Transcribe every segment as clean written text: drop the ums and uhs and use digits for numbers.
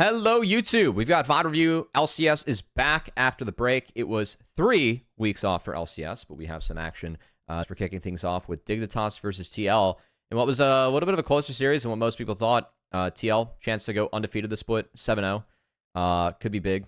Hello, YouTube. We've got VoD review. LCS is back after the break. It was 3 weeks off for LCS, but we have some action as we're kicking things off with Dignitas versus TL. And what was a little bit of a closer series than what most people thought. TL, chance to go undefeated this split, 7-0. Could be big.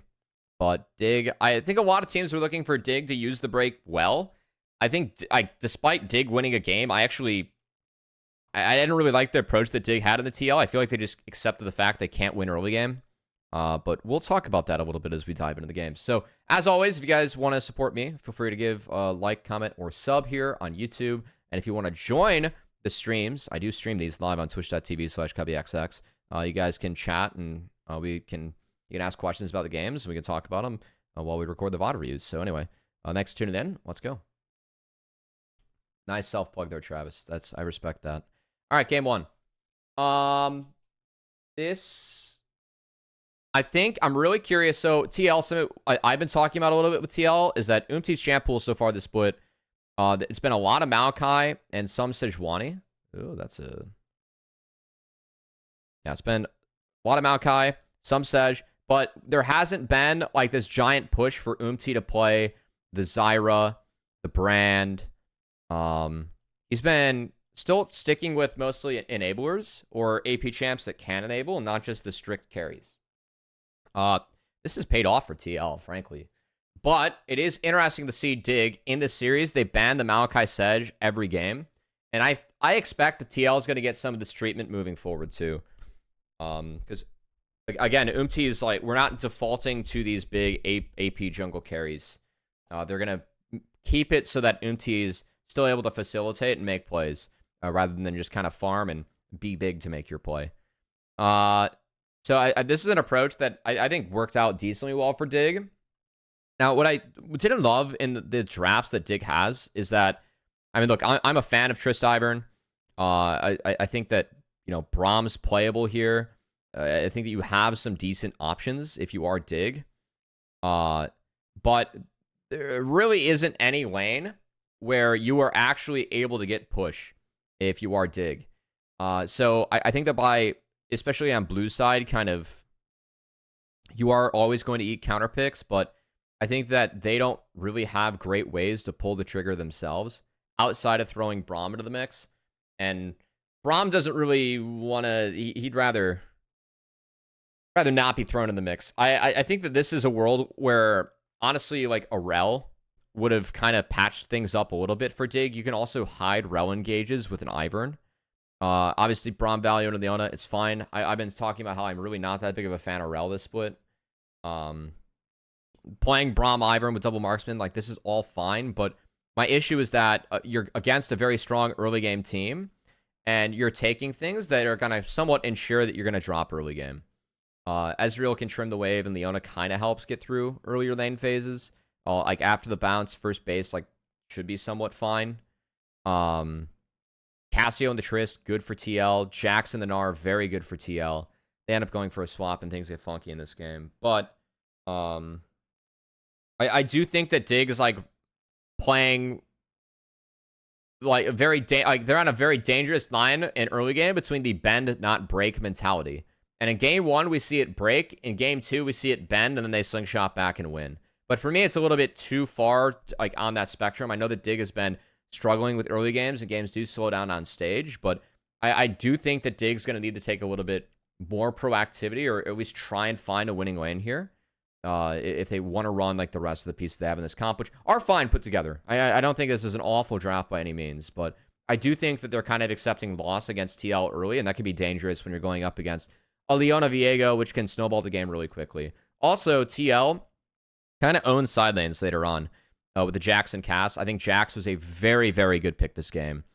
But Dig, I think a lot of teams were looking for Dig to use the break well. I think, despite Dig winning a game, I didn't really like the approach that Dig had in the TL. I feel like they just accepted the fact they can't win early game. But we'll talk about that a little bit as we dive into the game. So, as always, if you guys want to support me, feel free to give a like, comment, or sub here on YouTube. And if you want to join the streams, I do stream these live on twitch.tv/CubbyXX. You guys can chat and you can ask questions about the games and we can talk about them while we record the VoD reviews. So anyway, thanks for tuning in. Let's go. Nice self-plug there, Travis. I respect that. All right, game one. This, I think I'm really curious. So TL, I've been talking about a little bit with TL is that Umti's champ pool so far this split. It's been a lot of Maokai and some Sejuani. Oh, it's been a lot of Maokai, some Sej, but there hasn't been like this giant push for Umti to play the Zyra, the Brand. He's been still sticking with mostly enablers or AP champs that can enable, and not just the strict carries. This has paid off for TL, frankly. But it is interesting to see Dig in this series. They banned the Maokai Sej every game. And I expect the TL is going to get some of this treatment moving forward, too. Because, again, Umti is like, we're not defaulting to these big AP jungle carries. They're going to keep it so that Umti is still able to facilitate and make plays. Rather than just kind of farm and be big to make your play. So this is an approach that I think worked out decently well for Dig. Now, what I didn't love in the drafts that Dig has is that, I mean, look, I'm a fan of Trist Ivern. I think that, Brahm's playable here. I think that you have some decent options if you are Dig. But there really isn't any lane where you are actually able to get push if you are Dig. So I think that especially on blue side, kind of, you are always going to eat counter picks, but I think that they don't really have great ways to pull the trigger themselves outside of throwing Braum into the mix. And Braum doesn't really want to, he'd rather not be thrown in the mix. I think that this is a world where, honestly, like a Rel would have kind of patched things up a little bit for Dig. You can also hide Rel engages with an Ivern. Obviously, Braum value into Leona, it's fine. I've been talking about how I'm really not that big of a fan of Rel this split. Playing Braum Ivern with double marksman, like, this is all fine, but my issue is that you're against a very strong early game team, and you're taking things that are going to somewhat ensure that you're going to drop early game. Ezreal can trim the wave, and Leona kind of helps get through earlier lane phases. Like, after the bounce, first base, like, should be somewhat fine. Cassio and the Trist, good for TL. Jax and the Gnar, very good for TL. They end up going for a swap, and things get funky in this game. But, I do think that Dig is, like, playing, like, they're on a very dangerous line in early game between the bend, not break mentality. And in game 1, we see it break. In game 2, we see it bend, and then they slingshot back and win. But for me, it's a little bit too far, like, on that spectrum. I know that Dig has been struggling with early games, and games do slow down on stage. But I do think that Dig's going to need to take a little bit more proactivity, or at least try and find a winning lane here. If they want to run, like, the rest of the pieces they have in this comp, which are fine put together. I don't think this is an awful draft by any means. But I do think that they're kind of accepting loss against TL early, and that can be dangerous when you're going up against a Leona Viego, which can snowball the game really quickly. Also, TL kind of owns side lanes later on with the Jax and Cass. I think Jax was a very, very good pick this game,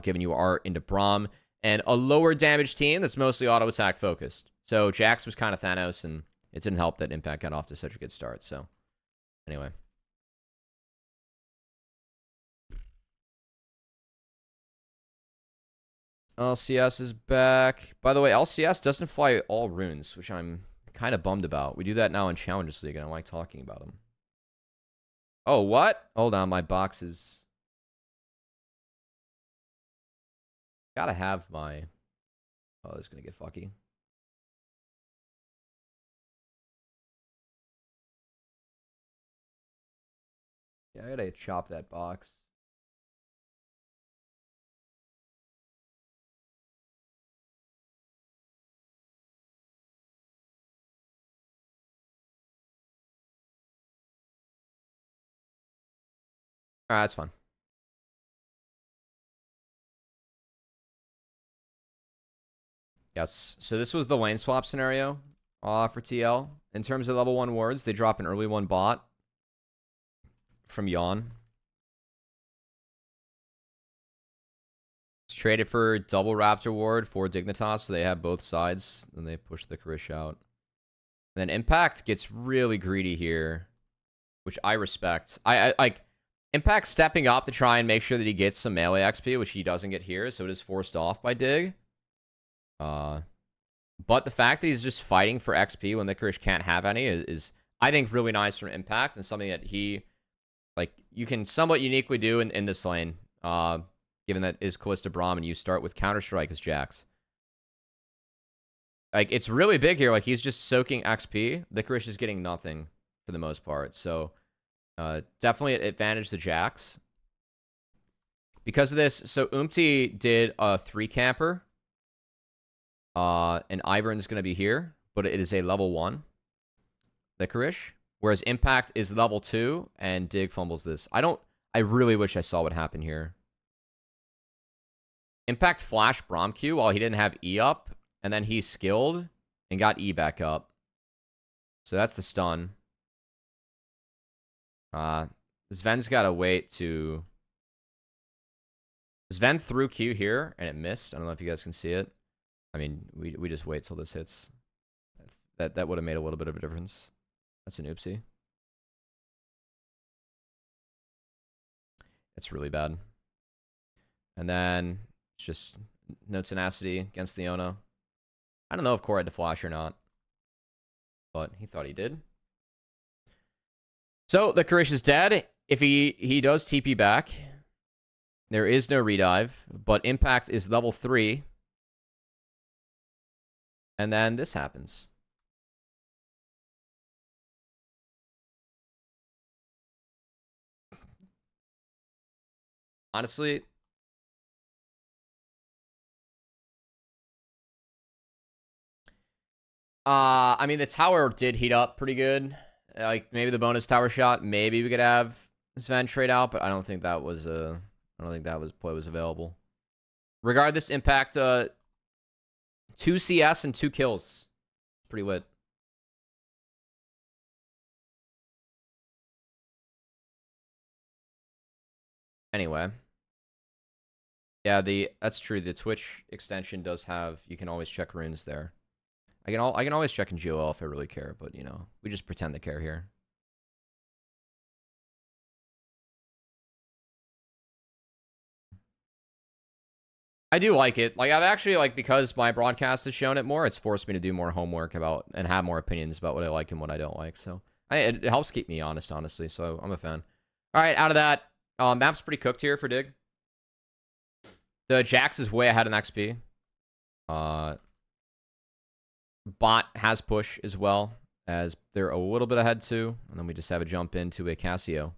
given you are into Braum and a lower damage team that's mostly auto attack focused. So Jax was kind of Thanos, and it didn't help that Impact got off to such a good start. So anyway. LCS is back. By the way, LCS doesn't fly all runes, which I'm kind of bummed about. We do that now in Challengers League, and I like talking about them. Oh, what? Hold on, my box is... Gotta have my... Oh, it's gonna get fucky. Yeah, I gotta chop that box. Alright, that's fun. Yes. So this was the lane swap scenario for TL. In terms of level 1 wards, they drop an early 1 bot from Yawn. It's traded for double Raptor ward for Dignitas, so they have both sides. Then they push the Karish out. And then Impact gets really greedy here, which I respect. I like Impact stepping up to try and make sure that he gets some melee XP, which he doesn't get here, so it is forced off by Dig. But the fact that he's just fighting for XP when Licorice can't have any is I think, really nice from Impact and something that he, like, you can somewhat uniquely do in this lane, given that is Callista Braum and you start with Counter-Strike as Jax. Like, it's really big here. Like, he's just soaking XP. Licorice is getting nothing for the most part. So, definitely an advantage to Jax. Because of this, so Umti did a 3-camper. And Ivern's going to be here, but it is a level 1 Licorice. Whereas Impact is level 2, and Dig fumbles this. I really wish I saw what happened here. Impact flashed Braum Q while he didn't have E up, and then he skilled and got E back up. So that's the stun. Sven's got to wait to... Sven threw Q here, and it missed. I don't know if you guys can see it. I mean, we just wait till this hits. That would have made a little bit of a difference. That's an oopsie. It's really bad. And then it's just no tenacity against Leona. I don't know if Core had to flash or not, but he thought he did. So the Karish is dead. If he does TP back, there is no redive, but Impact is level 3. And then this happens. Honestly, I mean, the tower did heat up pretty good. Like, maybe the bonus tower shot, maybe we could have Sven trade out, but I don't think that was play was available. Regardless, Impact 2 CS and 2 kills. Pretty lit. Anyway. Yeah, that's true. The Twitch extension does have, you can always check runes there. I can always check in GOL if I really care, but you know, we just pretend to care here. I do like it. Like, I've actually, like, because my broadcast has shown it more, it's forced me to do more homework about and have more opinions about what I like and what I don't like. So it helps keep me honest, honestly. So I'm a fan. All right, out of that, map's pretty cooked here for Dig. The Jax is way ahead in XP. Bot has push as well, as they're a little bit ahead too. And then we just have a jump into a Cassio.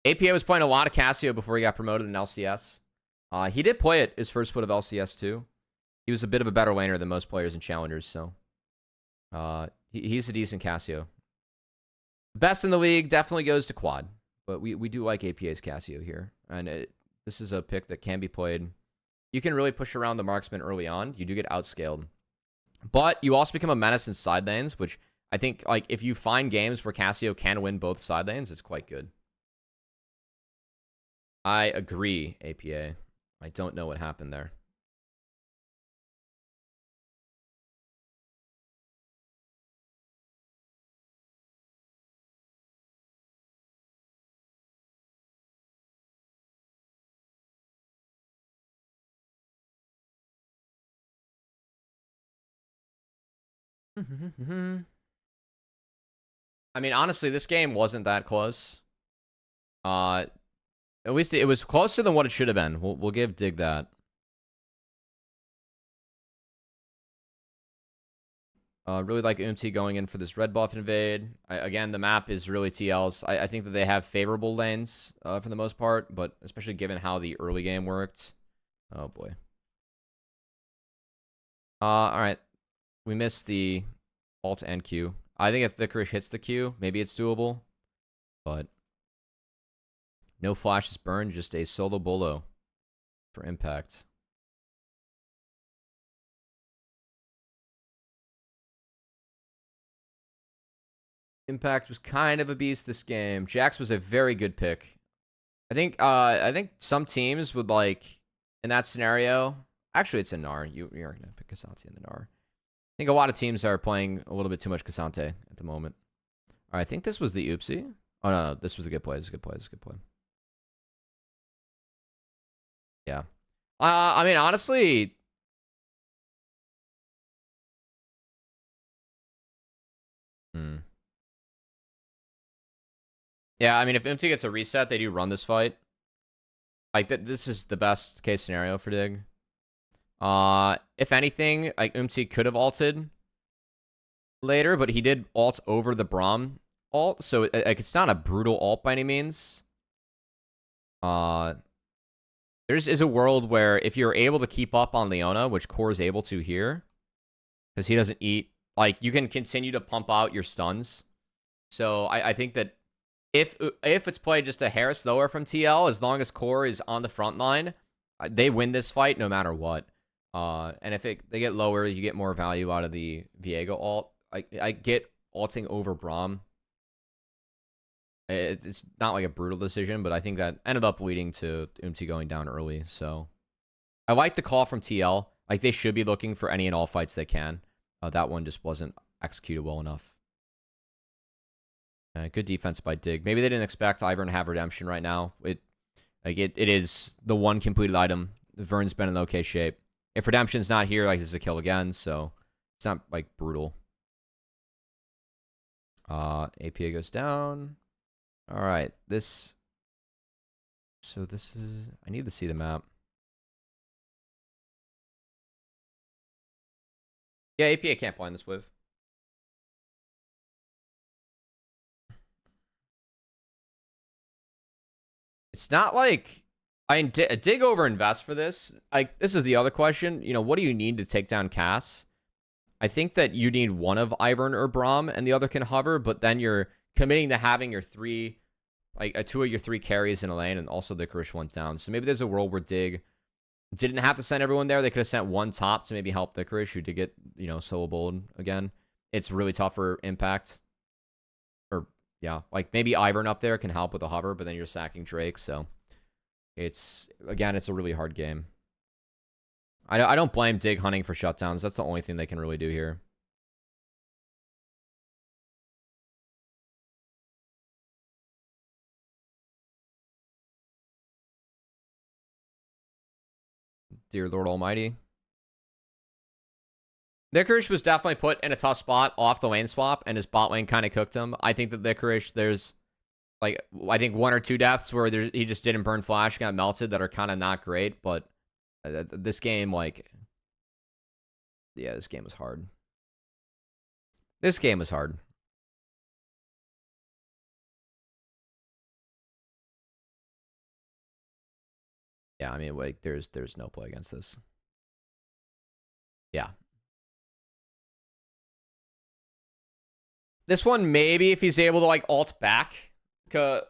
APA was playing a lot of Cassio before he got promoted in LCS. He did play it his first foot of LCS too. He was a bit of a better laner than most players in Challengers, so he's a decent Cassio. Best in the league definitely goes to Quad, but we do like APA's Cassio here, and this is a pick that can be played. You can really push around the marksman early on. You do get outscaled, but you also become a menace in side lanes, which I think, like, if you find games where Cassio can win both side lanes, it's quite good. I agree, APA. I don't know what happened there. I mean, honestly, this game wasn't that close. At least it was closer than what it should have been. We'll give Dig that. Really like UMT going in for this red buff invade. Again, the map is really TL's. I think that they have favorable lanes for the most part, but especially given how the early game worked. Oh, boy. All right. We missed the alt and Q. I think if Vicorish hits the Q, maybe it's doable. But no flashes burned, just a solo bolo for impact. Impact was kind of a beast this game. Jax was a very good pick. I think some teams would like in that scenario. Actually, it's a Gnar. You're gonna pick K'Sante in the Gnar. I think a lot of teams are playing a little bit too much K'Sante at the moment. All right, I think this was the oopsie. Oh no, this was a good play. This is a good play. This is a good play. Yeah. I mean, honestly. Hmm. Yeah, I mean, if Umti gets a reset, they do run this fight. Like, this is the best case scenario for Dig. If anything, like, Umti could have ulted later, but he did ult over the Braum ult, so like, it's not a brutal ult by any means. There's is a world where if you're able to keep up on Leona, which Core is able to here, because he doesn't eat, like, you can continue to pump out your stuns. So I think that if it's played just a hair slower from TL, as long as Core is on the front line, they win this fight no matter what. And if they get lower, you get more value out of the Viego ult. I get ulting over Braum. It's not like a brutal decision, but I think that ended up leading to Umti going down early. So I like the call from TL. Like, they should be looking for any and all fights they can. That one just wasn't executed well enough. Good defense by Dig. Maybe they didn't expect Ivern to have redemption right now. It is the one completed item. Vern's been in okay shape. If redemption's not here, like, this is a kill again, so it's not like brutal. APA goes down. All right, so this is, I need to see the map. Yeah, APA can't blind this with. It's not like Dig over invest for this. Like, this is the other question. You know, what do you need to take down Cass? I think that you need one of Ivern or Braum, and the other can hover. But then you're committing to having your three, like, two of your three carries in a lane, and also the Karish went down. So maybe there's a world where Dig didn't have to send everyone there. They could have sent one top to maybe help the Karish, who did get, you know, solo bold again. It's really tough for impact. Or yeah, like, maybe Ivern up there can help with the hover, but then you're sacking Drake. So it's a really hard game. I don't blame Dig hunting for shutdowns. That's the only thing they can really do here. Dear Lord Almighty. Licorice was definitely put in a tough spot off the lane swap, and his bot lane kind of cooked him. I think that Licorice, there's, like, I think one or two deaths where he just didn't burn flash, got melted, that are kind of not great, but this game, like, yeah, this game was hard. This game was hard. Yeah, I mean, like, there's no play against this. Yeah. This one, maybe if he's able to, like, ult back, it could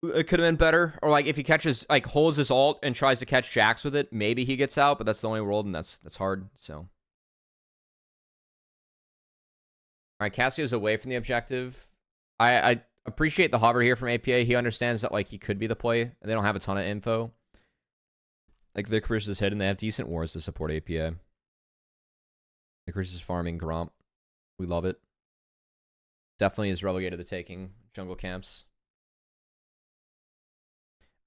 have been better. Or, like, if he catches, like, holds his ult and tries to catch Jax with it, maybe he gets out, but that's the only world, and that's hard, so. All right, Cassio's away from the objective. I appreciate the hover here from APA. He understands that, like, he could be the play, and they don't have a ton of info. Like, Licorice is hidden. They have decent wars to support APA. Licorice is farming Gromp. We love it. Definitely is relegated to taking jungle camps.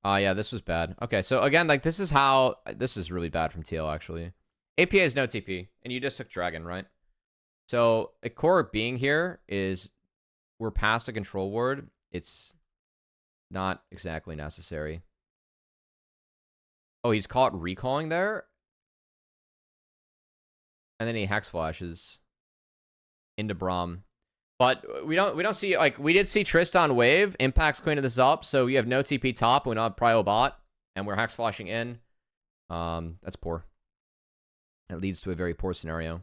Yeah, this was bad. Okay, so again, like, this is really bad from TL, actually. APA is no TP, and you just took Dragon, right? So, a core being here is, we're past a control ward. It's not exactly necessary. Oh, he's caught recalling there? And then he hex flashes. into Braum. But we don't see, like, we did see Tristan wave. Impact's cleaning this up, so you have no TP top. We don't have Prio bot, and we're hex flashing in. That's poor. That leads to a very poor scenario.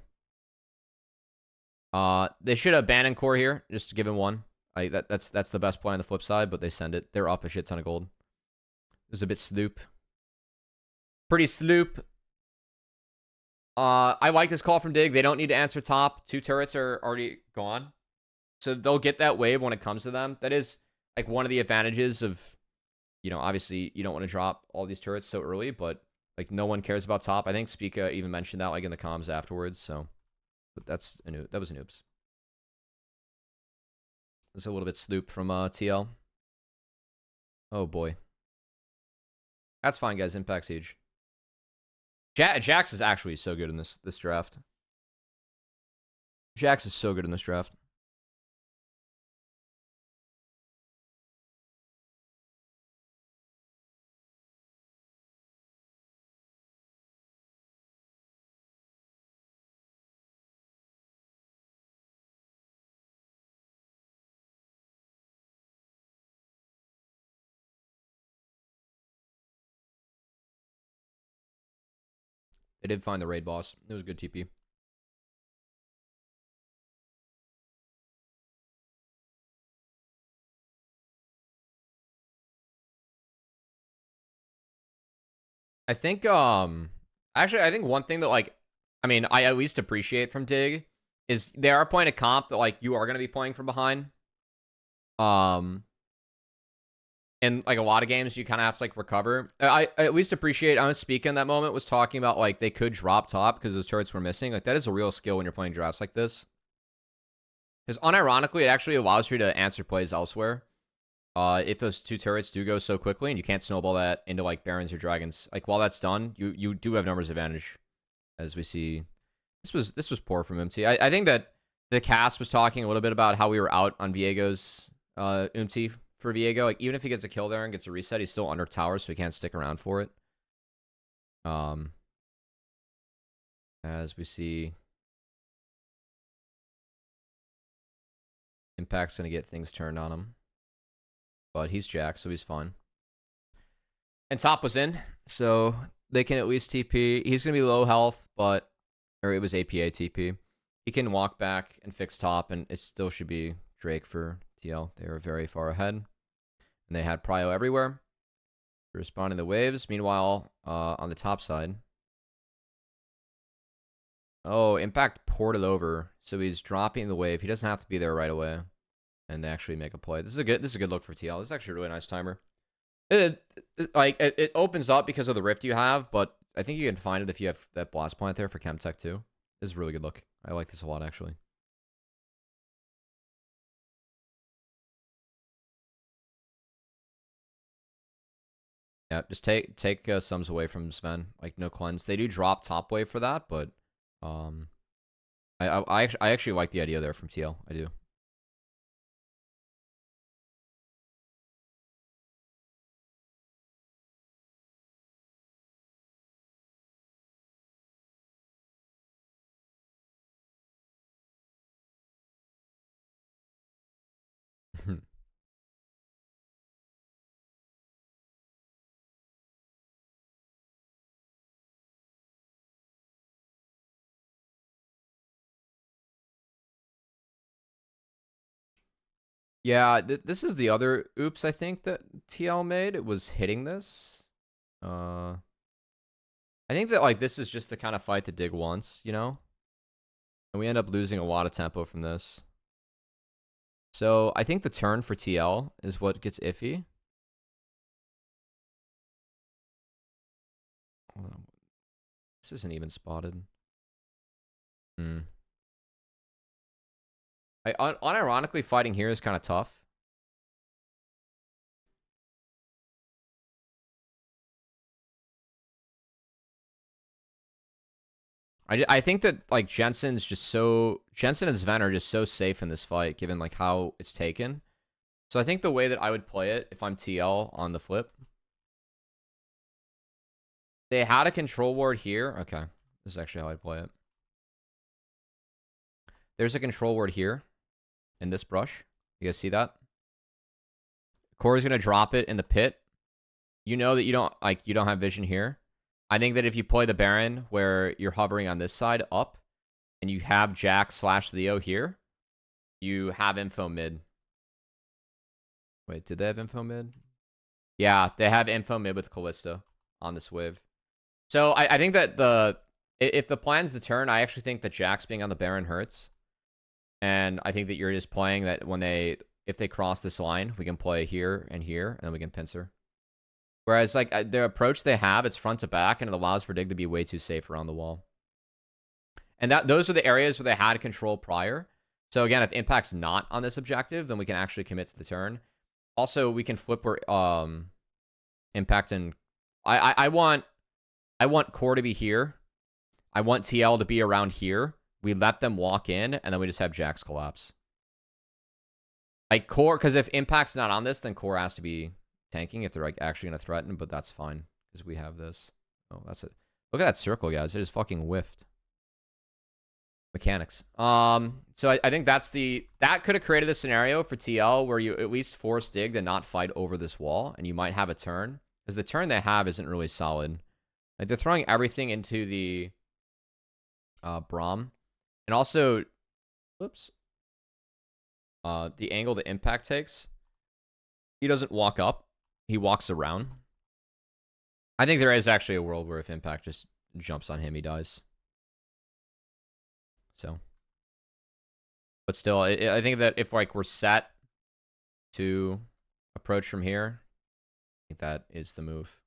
They should have abandoned core here, just to give him one. That's the best play on the flip side, but they send it. They're up a shit ton of gold. It was a bit sloop. Pretty sloop. I like this call from Dig. They don't need to answer top. 2 turrets are already gone. So they'll get that wave when it comes to them. That is like one of the advantages of, you know, obviously you don't want to drop all these turrets so early, but like no one cares about top. I think Spica even mentioned that like in the comms afterwards. So but that was an oops. It's a little bit sloop from TL. Oh boy. That's fine, guys. Impact's huge. Jax is actually so good in this draft. Jax is so good in this draft. They did find the raid boss. It was good TP. I think actually I think one thing that like I at least appreciate from Dig is they are playing a comp that like you are gonna be playing from behind. In like a lot of games you kind of have to like recover. I at least appreciate I was speaking that moment was talking about like they could drop top because those turrets were missing. Like that is a real skill when you're playing drafts like this. Because unironically, it actually allows you to answer plays elsewhere. If those 2 turrets do go so quickly and you can't snowball that into like Barons or Dragons, like while that's done, you do have numbers advantage. As we see, this was poor from MT. I think that the cast was talking a little bit about how we were out on Viego's MT for Viego. Like even if he gets a kill there and gets a reset, he's still under tower, so he can't stick around for it. As we see, Impact's gonna get things turned on him. But he's Jack, so he's fine. And top was in, so they can at least TP. He's going to be low health, but... Or it was APA TP. He can walk back and fix top, and it still should be Drake for TL. They were very far ahead. And they had Prio everywhere. Responding to the waves. Meanwhile, on the top side... Oh, Impact ported over, so he's dropping the wave. He doesn't have to be there right away. And they actually make a play. This is a good look for TL. This is actually a really nice timer. It opens up because of the rift you have, but I think you can find it if you have that blast plant there for Chemtech too. This is a really good look. I like this a lot actually. Yeah, just take sums away from Sven. Like no cleanse. They do drop top wave for that, but I actually like the idea there from TL. I do. Yeah, this is the other oops I think that TL made. It was hitting this. I think that like this is just the kind of fight to Dig once, you know? And we end up losing a lot of tempo from this. So I think the turn for TL is what gets iffy. Hold on. This isn't even spotted. Unironically, fighting here is kind of tough. I think that like Jensen and Sven are just so safe in this fight, given like how it's taken. So I think the way that I would play it if I'm TL on the flip, they had a control ward here. Okay, this is actually how I play it. there's a control ward here in this brush. You guys see that? Corey's gonna drop it in the pit. You know that you don't have vision here. I think that if you play the Baron where you're hovering on this side up, and you have Jack / Leo here, you have info mid. Wait, did they have info mid? Yeah, they have info mid with Kalista on this wave. So I think that if the plan's the turn, I actually think that Jax being on the Baron hurts. And I think that you're just playing that if they cross this line, we can play here, and then we can pincer. Whereas, like, the approach they have, it's front to back, and it allows for Dig to be way too safe around the wall. And those are the areas where they had control prior. So, again, if Impact's not on this objective, then we can actually commit to the turn. Also, we can flip where Impact and... I want Core to be here. I want TL to be around here. We let them walk in, and then we just have Jax collapse. Like, Core... Because if Impact's not on this, then Core has to be tanking if they're like actually going to threaten, but that's fine because we have this. Oh, that's it. Look at that circle, guys. It just fucking whiffed. Mechanics. So I think that could have created a scenario for TL where you at least force Dig to not fight over this wall, and you might have a turn. Because the turn they have isn't really solid. Like, they're throwing everything into the Braum. And also, oops. The angle that Impact takes, he doesn't walk up. He walks around. I think there is actually a world where if Impact just jumps on him, he dies. So. But still, I think that if, like, we're set to approach from here, I think that is the move.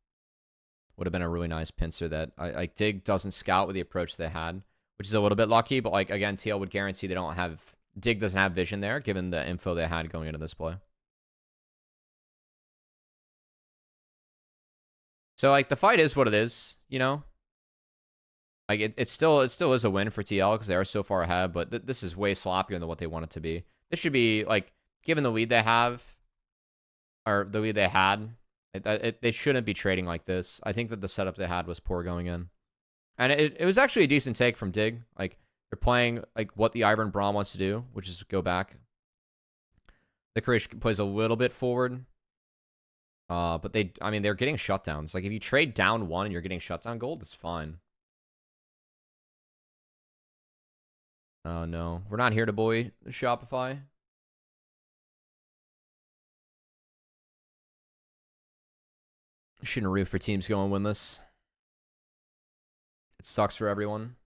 Would have been a really nice pincer that, like, Dig doesn't scout with the approach they had, which is a little bit lucky, but, like, again, TL would guarantee they don't have... Dig doesn't have vision there, given the info they had going into this play. So, like, the fight is what it is, you know? Like, it still is a win for TL because they are so far ahead, but this is way sloppier than what they want it to be. This should be, like, given the lead they have, or the lead they had, they shouldn't be trading like this. I think that the setup they had was poor going in. And it was actually a decent take from Dig. Like, they're playing, like, what the Ivern Braum wants to do, which is go back. The Krish plays a little bit forward. But they're getting shutdowns. Like, if you trade down 1 and you're getting shutdown gold, it's fine. Oh, no. We're not here to bully Shopify. Shouldn't root for teams going winless. It sucks for everyone.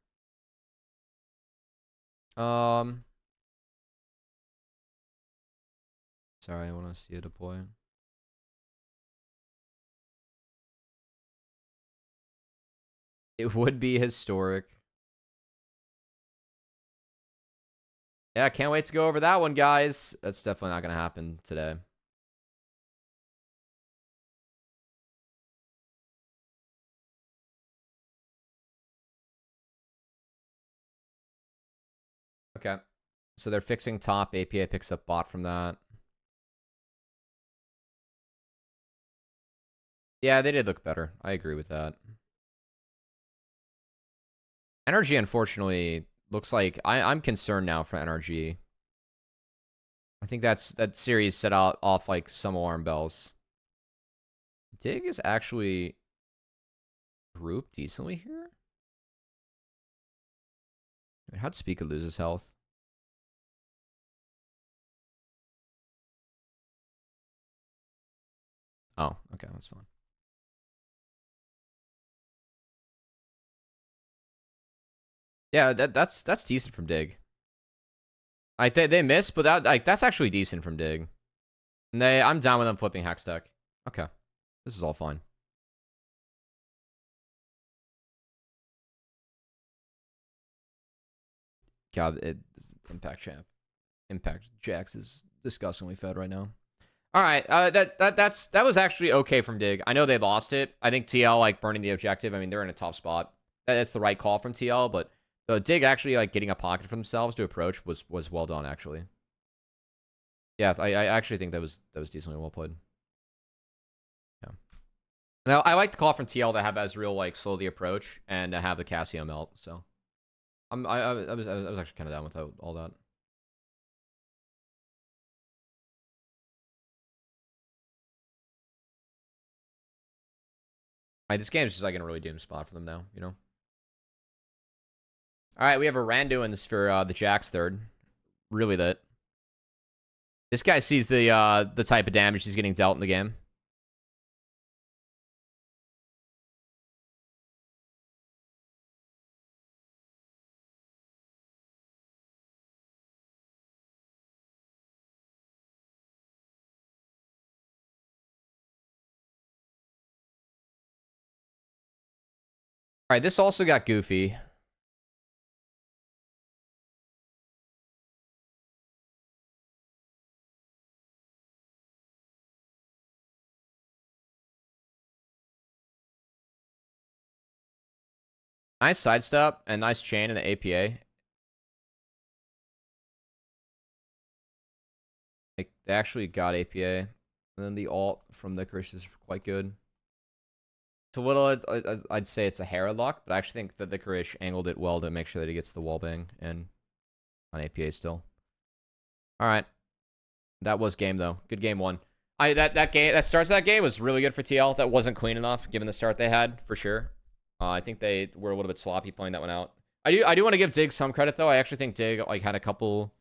Sorry, I want to see a deploy. It would be historic. Yeah, can't wait to go over that one, guys. That's definitely not going to happen today. Okay. So they're fixing top. APA picks up bot from that. Yeah, they did look better. I agree with that. NRG, unfortunately, looks like... I'm concerned now for NRG. I think that series set off like some alarm bells. Dig is actually grouped decently here. How'd Speaker lose his health? Oh, okay, that's fine. Yeah, that's decent from Dig. They missed, but that's actually decent from Dig. And I'm down with them flipping Hextech. Okay, this is all fine. God, Impact champ, Impact Jax is disgustingly fed right now. All right, that was actually okay from Dig. I know they lost it. I think TL like burning the objective. I mean, they're in a tough spot. That's the right call from TL, but Dig actually like getting a pocket for themselves to approach was well done actually. Yeah, I actually think that was decently well played. Yeah. Now I like the call from TL to have Ezreal like slow the approach and have the Cassio melt. So I was actually kind of down with all that. Alright, this game's just like in a really doomed spot for them now, you know? Alright, we have a Randuin's for the Jack's third. Really lit. This guy sees the type of damage he's getting dealt in the game. Alright, this also got goofy. Nice sidestep and nice chain in the APA. Like, they actually got APA. And then the ult from Licorice is quite good. It's a little, I'd say it's a hair of luck, but I actually think that Licorice angled it well to make sure that he gets the wallbang and on APA still. Alright. That was game, though. Good game one. That starts that game was really good for TL. That wasn't clean enough, given the start they had, for sure. I think they were a little bit sloppy playing that one out. I do want to give Dig some credit, though. I actually think Dig like had a couple...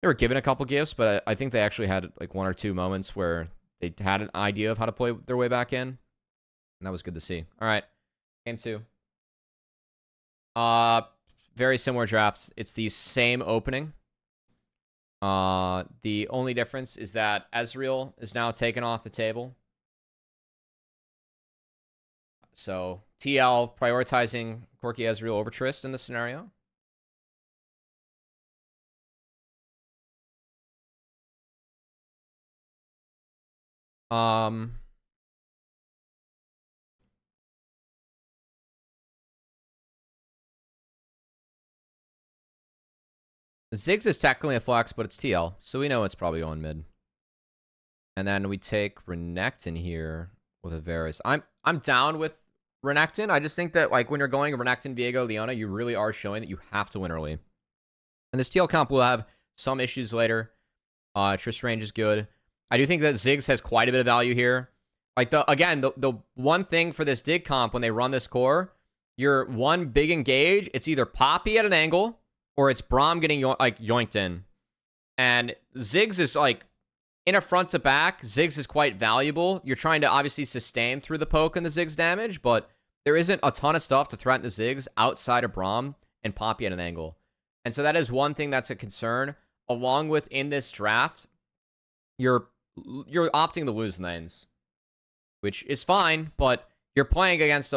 They were given a couple gifts, but I think they actually had like one or two moments where they had an idea of how to play their way back in. And that was good to see. All right. Game two. Very similar draft. It's the same opening. The only difference is that Ezreal is now taken off the table. So TL prioritizing Corki Ezreal over Trist in this scenario. Ziggs is technically a flex, but it's TL, so we know it's probably going mid. And then we take Renekton here with a Varus. I'm down with Renekton. I just think that like when you're going Renekton, Viego, Leona, you really are showing that you have to win early. And this TL comp will have some issues later. Trist range is good. I do think that Ziggs has quite a bit of value here. Like the one thing for this Dig comp when they run this core, your one big engage, it's either Poppy at an angle or it's Braum getting yoinked in. And Ziggs is like in a front to back, Ziggs is quite valuable. You're trying to obviously sustain through the poke and the Ziggs damage, but there isn't a ton of stuff to threaten the Ziggs outside of Braum and Poppy at an angle. And so that is one thing that's a concern. Along with in this draft, you're opting to lose lanes, which is fine, but you're playing against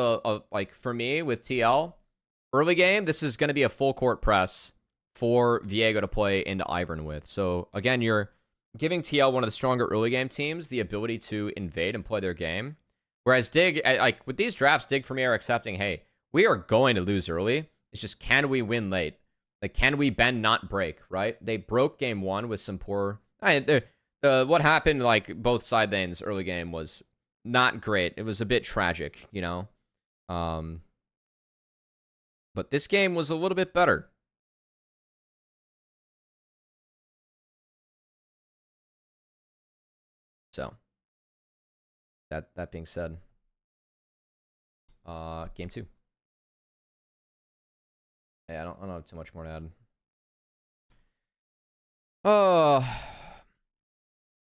like for me with TL, early game, this is going to be a full court press for Viego to play into Ivern with. So again, you're giving TL, one of the stronger early game teams, the ability to invade and play their game. Whereas Dig, like with these drafts, Dig for me are accepting, hey, we are going to lose early. It's just, can we win late? Like, can we bend, not break, right? They broke game one with some poor... what happened, like, both side lanes early game was not great. It was a bit tragic, you know? But this game was a little bit better. So, that being said, game two. Yeah, I don't have too much more to add. I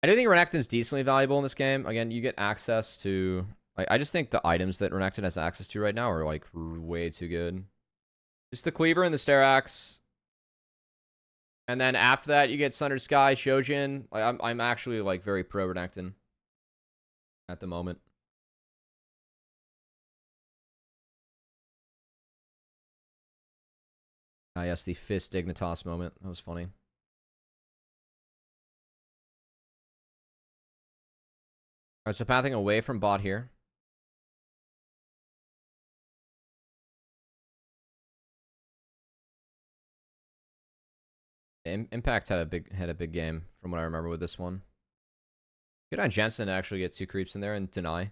do think Renekton's decently valuable in this game. Again, you get access to... Like, I just think the items that Renekton has access to right now are, like, way too good. Just the Cleaver and the Sterax. And then after that, you get Sundered Sky, Shojin. Like, I'm actually, like, very pro Renekton at the moment. Ah, yes, the Fist Dignitas moment. That was funny. Alright, so pathing away from bot here. Impact had a big game from what I remember with this one. Good on Jensen to actually get two creeps in there and deny.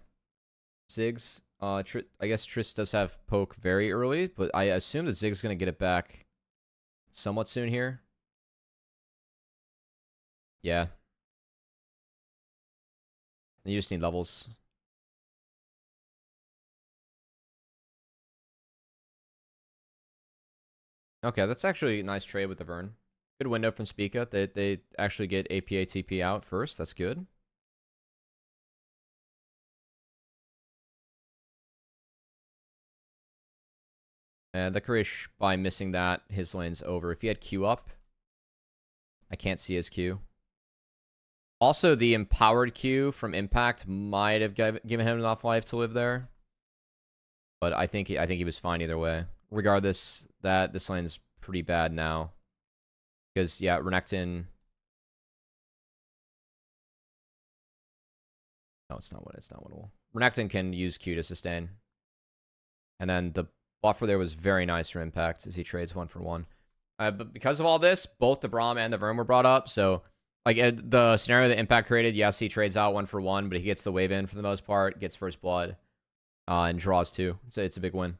Ziggs. I guess Triss does have poke very early, but I assume that Ziggs gonna get it back somewhat soon here. Yeah. You just need levels. Okay, that's actually a nice trade with the Vern. Good window from Spica. They actually get APA TP out first. That's good. And the Karish, by missing that, his lane's over. If he had Q up, I can't see his Q. Also, the empowered Q from Impact might have given him enough life to live there. But I think he was fine either way. Regardless, that this lane's pretty bad now. Because, yeah, Renekton... No, it's not winnable. Renekton can use Q to sustain. And then the buffer there was very nice for Impact as he trades 1-for-1. But because of all this, both the Braum and the Vern were brought up. So, like, the scenario that Impact created, yes, he trades out 1-for-1, but he gets the wave in for the most part, gets first blood, and draws 2. So it's a big win.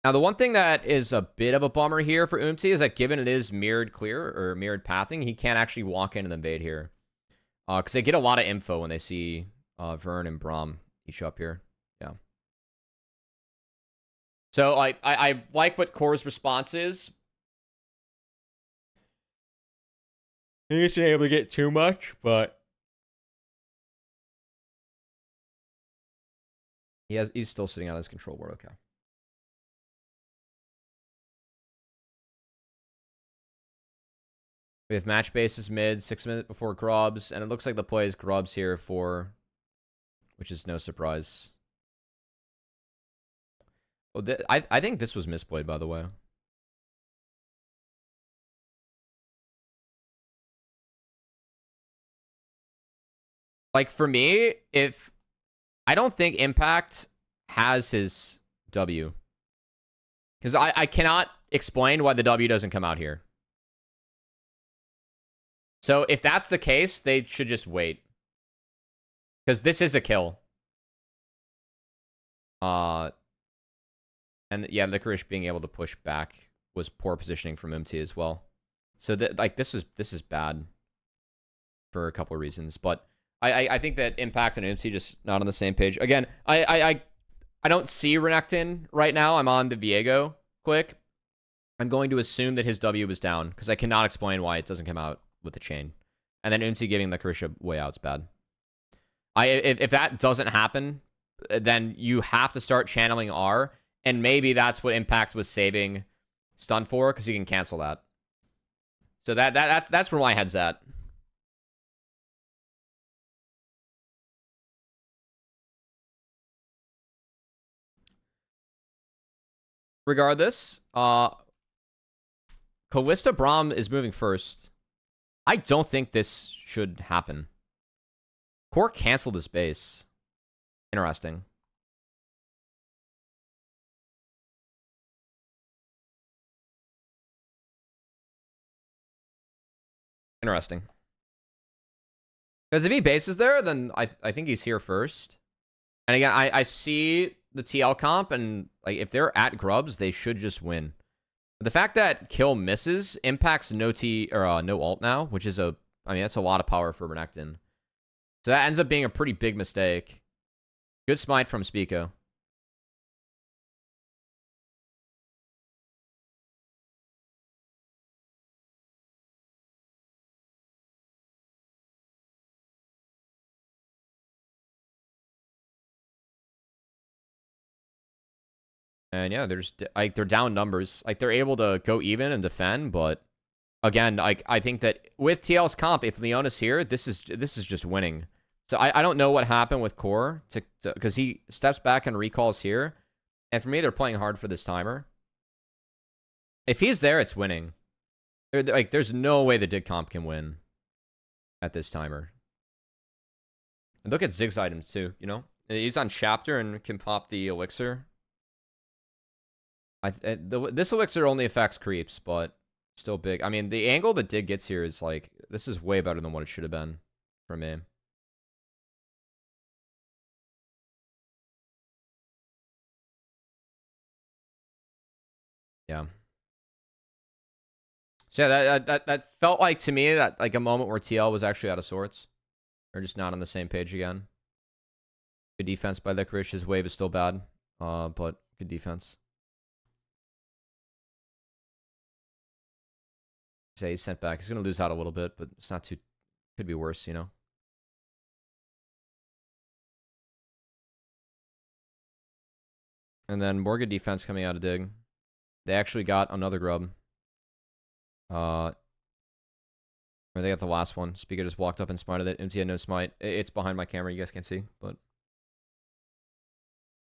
Now, the one thing that is a bit of a bummer here for Umti is that given it is mirrored clear or mirrored pathing, he can't actually walk into the invade here. Because they get a lot of info when they see Vern and Braum each up here. Yeah. So I like what Core's response is. He's not able to get too much, but he's still sitting on his control board. Okay. We have match bases mid, 6 minutes before Grubs, and it looks like the play is Grubs here for, which is no surprise. Oh, I think this was misplayed, by the way. Like, for me, if... I don't think Impact has his W. Because I cannot explain why the W doesn't come out here. So, if that's the case, they should just wait. Because this is a kill. And yeah, Licorice being able to push back was poor positioning from MT as well. So like this is bad for a couple of reasons, but I think that Impact and MT just not on the same page. Again, I don't see Renekton right now. I'm on the Viego click. I'm going to assume that his W was down because I cannot explain why it doesn't come out with the chain. And then MT giving Licorice a way out is bad. If that doesn't happen, then you have to start channeling R, and maybe that's what Impact was saving stun for, because you can cancel that. So that's where my head's at. Regardless, Kalista Braum is moving first. I don't think this should happen. Core canceled his base. Interesting. Interesting. Because if he bases there, then I think he's here first. And again, I see the TL comp, and like if they're at Grubs, they should just win. The fact that kill misses impacts no T or no ult now, which is that's a lot of power for Renekton. So that ends up being a pretty big mistake. Good smite from Spico. And yeah, they're down numbers. Like they're able to go even and defend, but again, I think that with TL's comp, if Leona's here, this is just winning. So I don't know what happened with Core because he steps back and recalls here. And for me, they're playing hard for this timer. If he's there, it's winning. There's no way the Dig comp can win at this timer. And look at Zig's items too, you know? He's on chapter and can pop the elixir. This elixir only affects creeps, but still big. I mean, the angle that Dig gets here is like, this is way better than what it should have been for me. Yeah. So yeah, that felt like to me that like a moment where TL was actually out of sorts. Or just not on the same page again. Good defense by Licorice. His wave is still bad. But good defense. So he's sent back. He's gonna lose out a little bit, but it's not too could be worse, you know. And then more good defense coming out of Dig. They actually got another grub. Or they got the last one. Speaker just walked up and smited it. MT had no smite. It's behind my camera. You guys can't see, but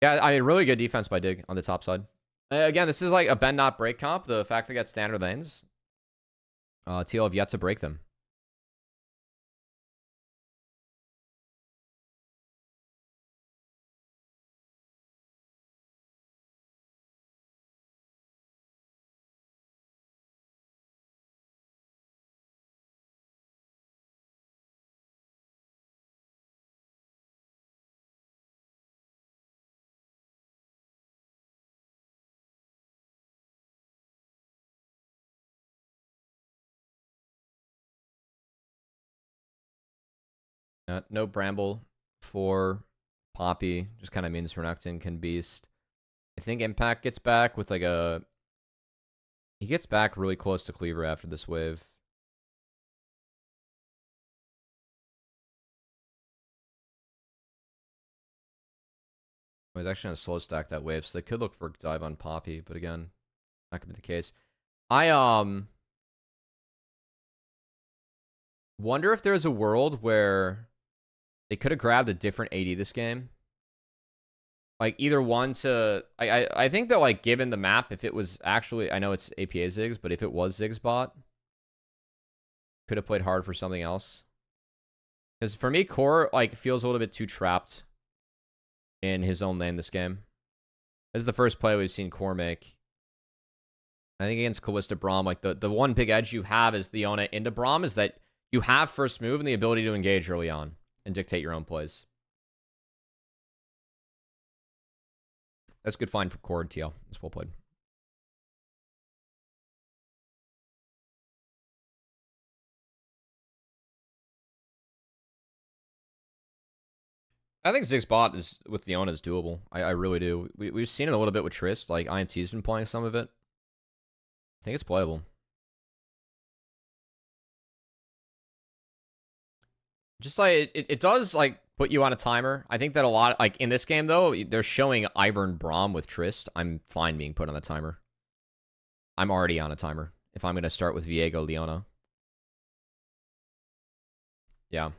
yeah, I mean, really good defense by Dig on the top side. Again, this is like a bend not break comp. The fact they got standard lanes, TL have yet to break them. No Bramble for Poppy. Just kind of means Renekton can Beast. I think Impact gets back with like a... He gets back really close to Cleaver after this wave. Oh, he's actually going to slow stack that wave, so they could look for dive on Poppy, but again, not going to be the case. I wonder if there's a world where they could have grabbed a different AD this game. Like, either one to... I think that, like, given the map, if it was actually... I know it's APA Ziggs, but if it was Ziggs bot, could have played hard for something else. Because for me, Core, like, feels a little bit too trapped in his own lane this game. This is the first play we've seen Core make. I think against Kalista Braum, like, the one big edge you have as the Iona into Braum is that you have first move and the ability to engage early on and dictate your own plays. That's good find for Core and TL. That's well played. I think Ziggs bot is with Leona is doable. I really do. We've seen it a little bit with Trist. Like, IMT's been playing some of it. I think it's playable. Just like it does like put you on a timer. I think that a lot like in this game though, they're showing Ivern Braum with Trist. I'm fine being put on the timer. I'm already on a timer if I'm gonna start with Viego Leona. Yeah.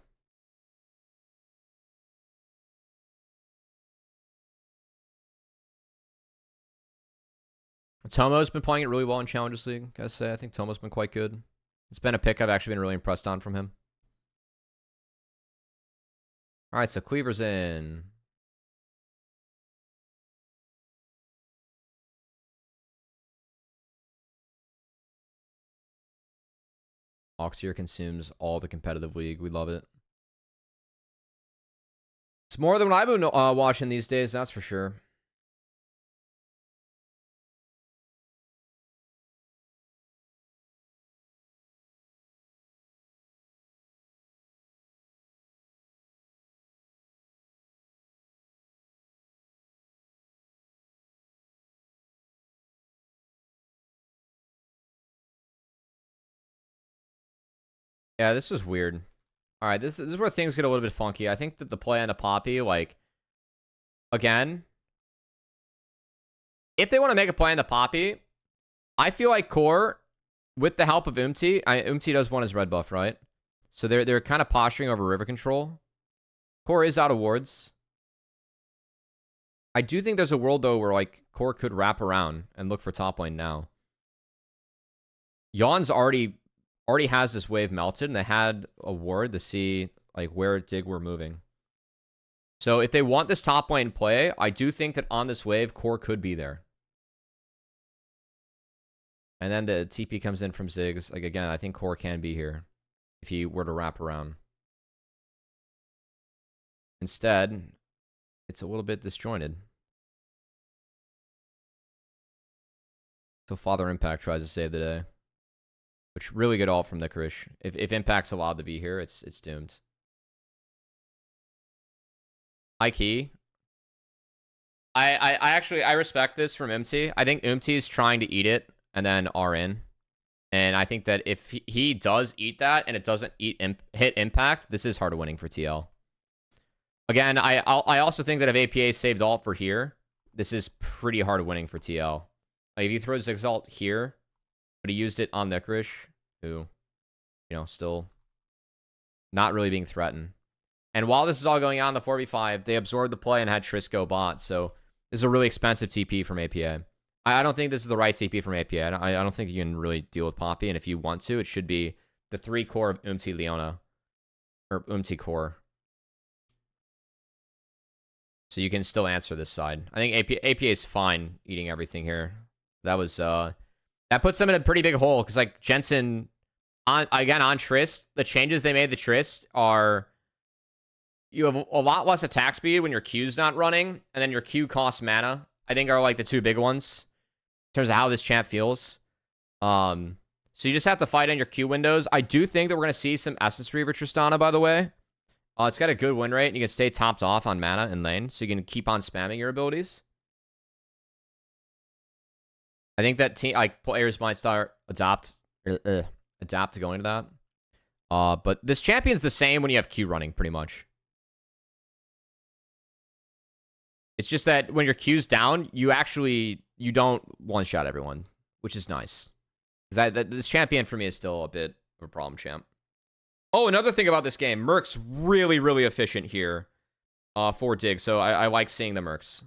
Tomo's been playing it really well in Challengers League, gotta say. I think Tomo's been quite good. It's been a pick I've actually been really impressed on from him. Alright, so Cleaver's in. Oxier consumes all the competitive league. We love it. It's more than what I've been watching these days, that's for sure. Yeah, this is weird. Alright, this is where things get a little bit funky. I think that the play on a Poppy, like, again, if they want to make a play on the Poppy, I feel like Core, with the help of Umti does want his red buff, right? So they're kind of posturing over river control. Core is out of wards. I do think there's a world, though, where, like, Core could wrap around and look for top lane now. Yawn's already has this wave melted, and they had a ward to see, like, where Dig were moving. So if they want this top lane play, I do think that on this wave, Core could be there. And then the TP comes in from Ziggs. Like, again, I think Core can be here if he were to wrap around. Instead, it's a little bit disjointed. So Father Impact tries to save the day. Which really good ult from Licorice. If Impact's allowed to be here, it's doomed. High key. I actually I respect this from Umti. I think Umti is trying to eat it and then R in. And I think that if he does eat that and it doesn't hit Impact, this is harder winning for TL. Again, I also think that if APA saved ult for here, this is pretty hard winning for TL. Like if he throws his ult here, but he used it on Licorice, who, still not really being threatened. And while this is all going on in the 4v5, they absorbed the play and had Trisco bot. So this is a really expensive TP from APA. I don't think this is the right TP from APA. I don't think you can really deal with Poppy. And if you want to, it should be the 3 core of Umti Leona. Or Umti core. So you can still answer this side. I think APA is fine eating everything here. That was that puts them in a pretty big hole. Because like Jensen on Trist, the changes they made to Trist are you have a lot less attack speed when your Q's not running, and then your Q costs mana. I think are like the 2 big ones in terms of how this champ feels. So you just have to fight on your Q windows. I do think that we're gonna see some Essence Reaver Tristana, by the way. It's got a good win rate, and you can stay topped off on mana in lane, so you can keep on spamming your abilities. I think that players might start adapt to going to that. But this champion's the same when you have Q running, pretty much. It's just that when your Q's down, you don't one-shot everyone, which is nice. This champion for me is still a bit of a problem champ. Oh, another thing about this game, Merc's really, really efficient here for Dig, so I like seeing the Mercs.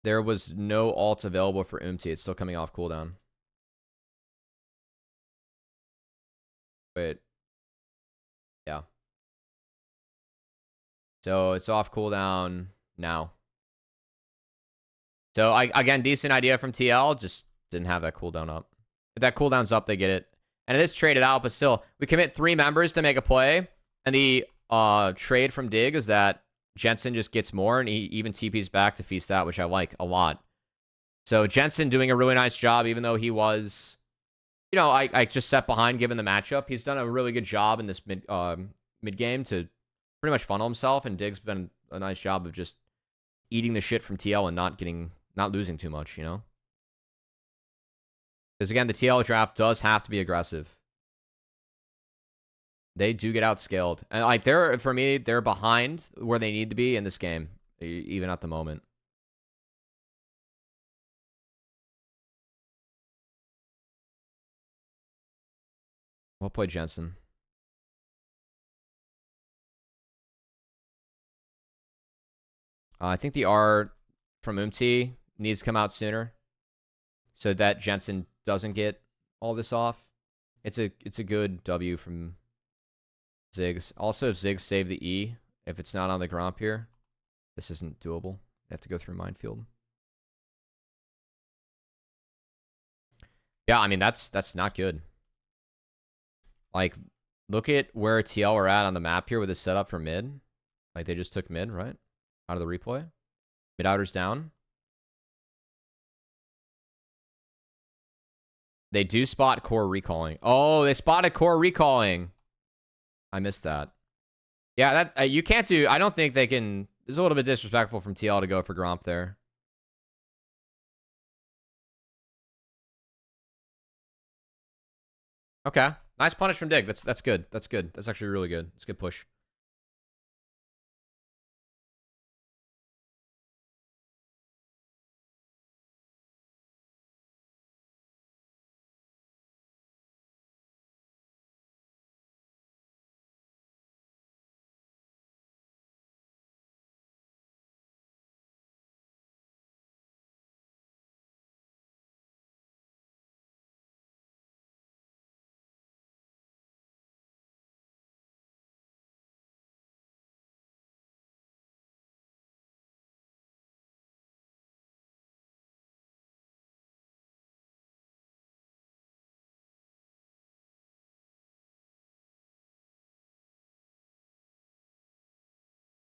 There was no ult available for Umti. It's still coming off cooldown. Wait. Yeah. So it's off cooldown now. So again, decent idea from TL. Just didn't have that cooldown up. If that cooldown's up, they get it. And it is traded out, but still, we commit 3 members to make a play. And the trade from Dig is that Jensen just gets more, and he even TP's back to feast that, which I like a lot. So Jensen doing a really nice job, even though he was, I just set behind given the matchup. He's done a really good job in this mid game to pretty much funnel himself, and Dig's been a nice job of just eating the shit from TL and not losing too much, Because again, the TL draft does have to be aggressive. They do get outscaled. And like for me, they're behind where they need to be in this game, even at the moment. We'll play Jensen. I think the R from Umti needs to come out sooner, so that Jensen doesn't get all this off. It's a good W from Ziggs. Also, if Ziggs save the E, if it's not on the Gromp here, this isn't doable. They have to go through Minefield. Yeah, I mean, that's not good. Like, look at where TL are at on the map here with the setup for mid. Like, they just took mid, right? Out of the replay. Mid outer's down. They do spot core recalling. Oh, they spotted core recalling. I missed that. Yeah, that you can't do. I don't think they can. It's a little bit disrespectful from TL to go for Gromp there. Okay, nice punish from Dig. That's good. That's good. That's actually really good. It's a good push.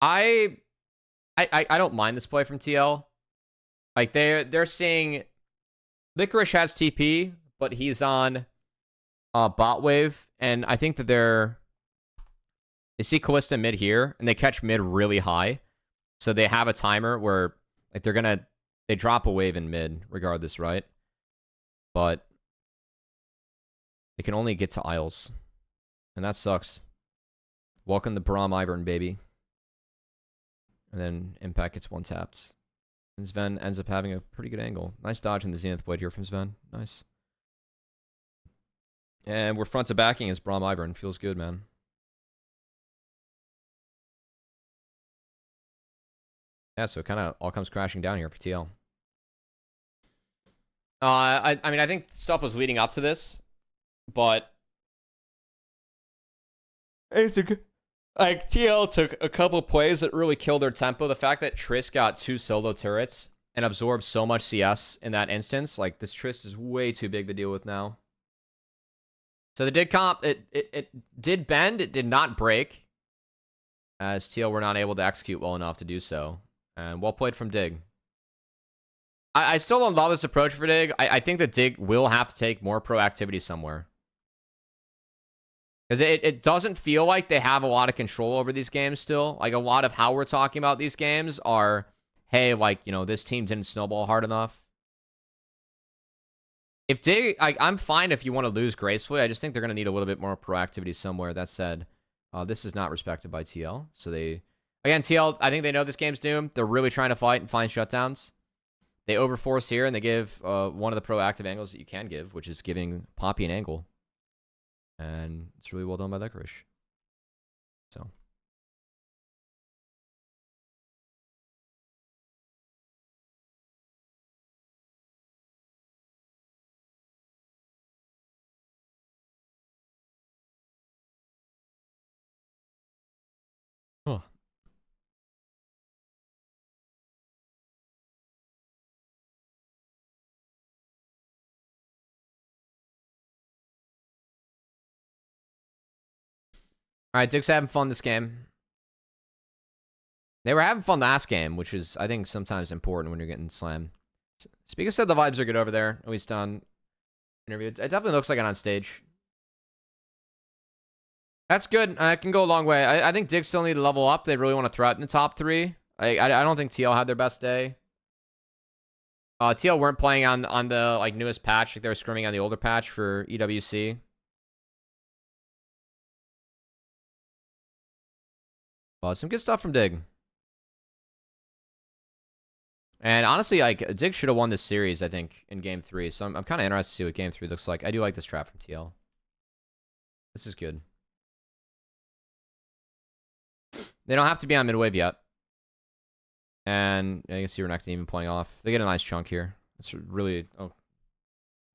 I I don't mind this play from TL. Like they're seeing Licorice has TP, but he's on bot wave, and I think that they see Callista mid here, and they catch mid really high. So they have a timer where like they drop a wave in mid regardless, right? But they can only get to Isles. And that sucks. Welcome to Braum Ivern, baby. And then Impact gets one tapped. And Sven ends up having a pretty good angle. Nice dodge in the Zenith Blade here from Sven. Nice. And we're front to backing as Braum Ivern. Feels good, man. Yeah, so it kind of all comes crashing down here for TL. I mean, I think stuff was leading up to this, but like TL took a couple plays that really killed their tempo. The fact that Triss got 2 solo turrets and absorbed so much CS in that instance, like this Triss is way too big to deal with now. So the dig comp, it did bend, it did not break, as TL were not able to execute well enough to do so. And well played from Dig. I still don't love this approach for Dig. I think that Dig will have to take more proactivity somewhere. Because it doesn't feel like they have a lot of control over these games still. Like, a lot of how we're talking about these games are, hey, like, you know, this team didn't snowball hard enough. If Dig, I'm fine if you want to lose gracefully. I just think they're going to need a little bit more proactivity somewhere. That said, this is not respected by TL. So they, again, TL, I think they know this game's doomed. They're really trying to fight and find shutdowns. They overforce here, and they give one of the proactive angles that you can give, which is giving Poppy an angle. And it's really well done by Licorice. So. Huh. All right, Dig's having fun this game. They were having fun last game, which is, I think, sometimes important when you're getting slammed. Speaker said the vibes are good over there, at least on interview. It definitely looks like it on stage. That's good. It can go a long way. I think Dig still need to level up. They really want to threaten the top 3. I don't think TL had their best day. TL weren't playing on the like newest patch. Like they were scrimming on the older patch for EWC. Well, some good stuff from Dig. And honestly, like Dig should have won this series, I think, in Game 3. So I'm kind of interested to see what Game 3 looks like. I do like this trap from TL. This is good. They don't have to be on mid wave yet. And yeah, you can see we're not even playing off. They get a nice chunk here. It's really... Oh.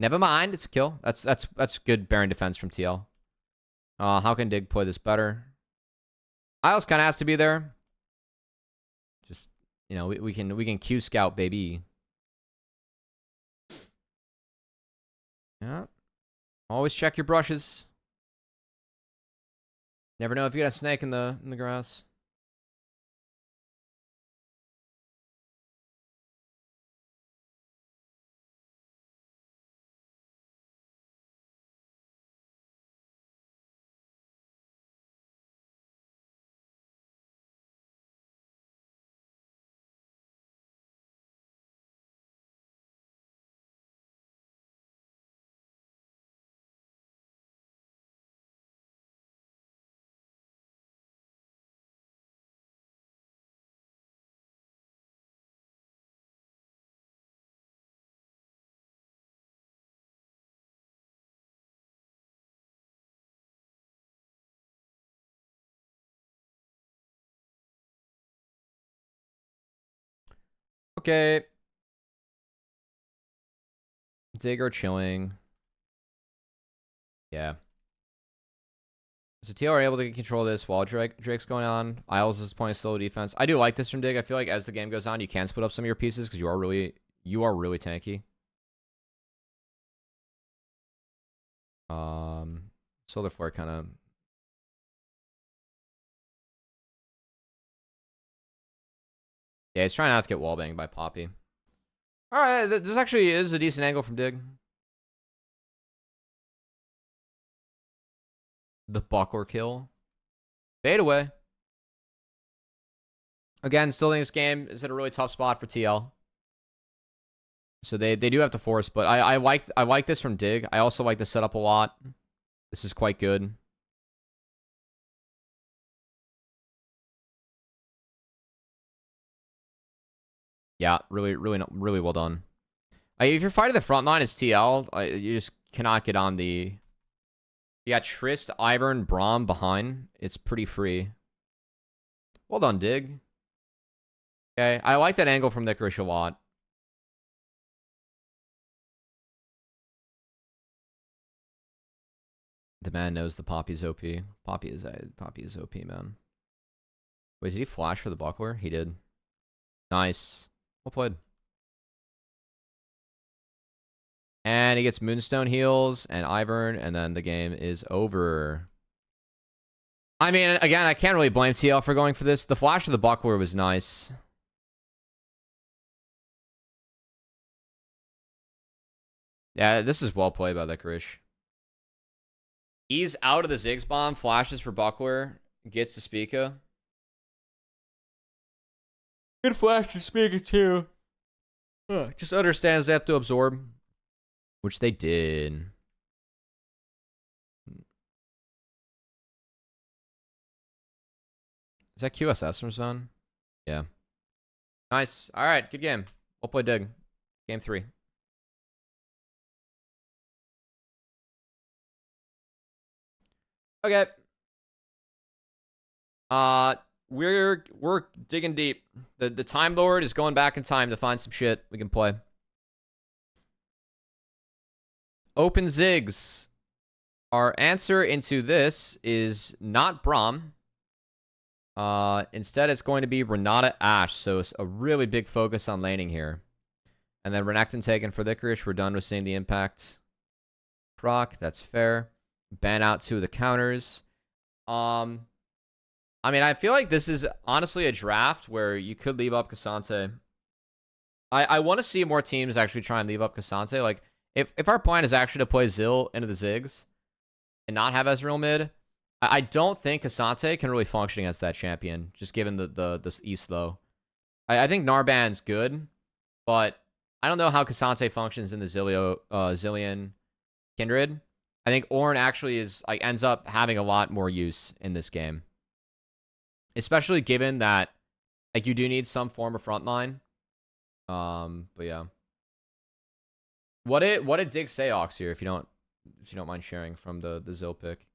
Never mind. It's a kill. That's good Baron defense from TL. How can Dig play this better? Isles kind of has to be there. Just, you know, we can Q scout, baby. Yeah. Always check your brushes. Never know if you got a snake in the grass. Okay. Digger chilling. Yeah. So TL are able to control this while Drake's going on. Isles is playing slow defense. I do like this from Dig. I feel like as the game goes on, you can split up some of your pieces because you are really tanky. Solar Flare kind of... Yeah, he's trying not to get wallbanged by Poppy. Alright, this actually is a decent angle from Dig. The buckler kill. Fade away. Again, still think this game is at a really tough spot for TL. So they do have to force, but I like this from Dig. I also like the setup a lot. This is quite good. Yeah, really well done. If you're fighting the front line as TL, you just cannot get on the... You got Trist, Ivern, Braum behind. It's pretty free. Well done, Dig. Okay, I like that angle from Licorice a lot. The man knows the Poppy's OP. Poppy is OP, man. Wait, did he flash for the buckler? He did. Nice. Well played. And he gets Moonstone heals and Ivern, and then the game is over. I mean, again, I can't really blame TL for going for this. The flash of the buckler was nice. Yeah, this is well played by Licorice. He's out of the Ziggs bomb, flashes for buckler, gets to Spica. Good flash to Spica too. Just understands they have to absorb. Which they did. Is that QSS from Zone? Yeah. Nice. Alright, good game. Well played, Dig. Game 3. Okay. We're digging deep. The Time Lord is going back in time to find some shit we can play. Open Ziggs. Our answer into this is not Braum. Instead, it's going to be Renata Ashe. So it's a really big focus on laning here. And then Renekton taken for Licorice. We're done with seeing the impact. Proc, that's fair. Ban out 2 of the counters. I mean, I feel like this is honestly a draft where you could leave up Cassante. I want to see more teams actually try and leave up Cassante. Like, if our plan is actually to play Zill into the Ziggs and not have Ezreal mid, I don't think Cassante can really function against that champion, just given the East though. I think Narban's good, but I don't know how Cassante functions in the Zillion Kindred. I think Ornn actually is like ends up having a lot more use in this game. Especially given that like you do need some form of frontline. But yeah. What did Dig say, Ox, here, if you don't mind sharing from the Zill pick?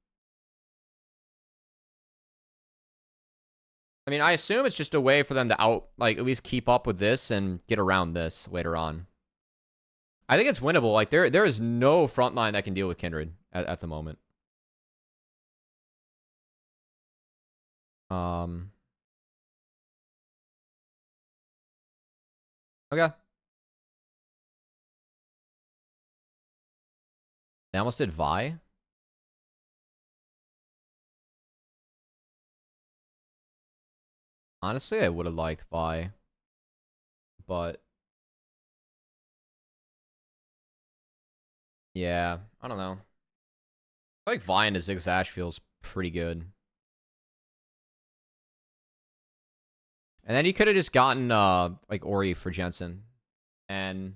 I mean, I assume it's just a way for them to at least keep up with this and get around this later on. I think it's winnable. Like there is no frontline that can deal with Kindred at the moment. Okay. They almost did Vi. Honestly, I would have liked Vi. But yeah, I don't know. I feel like Vi into Zigzash feels pretty good. And then you could have just gotten like Ori for Jensen. And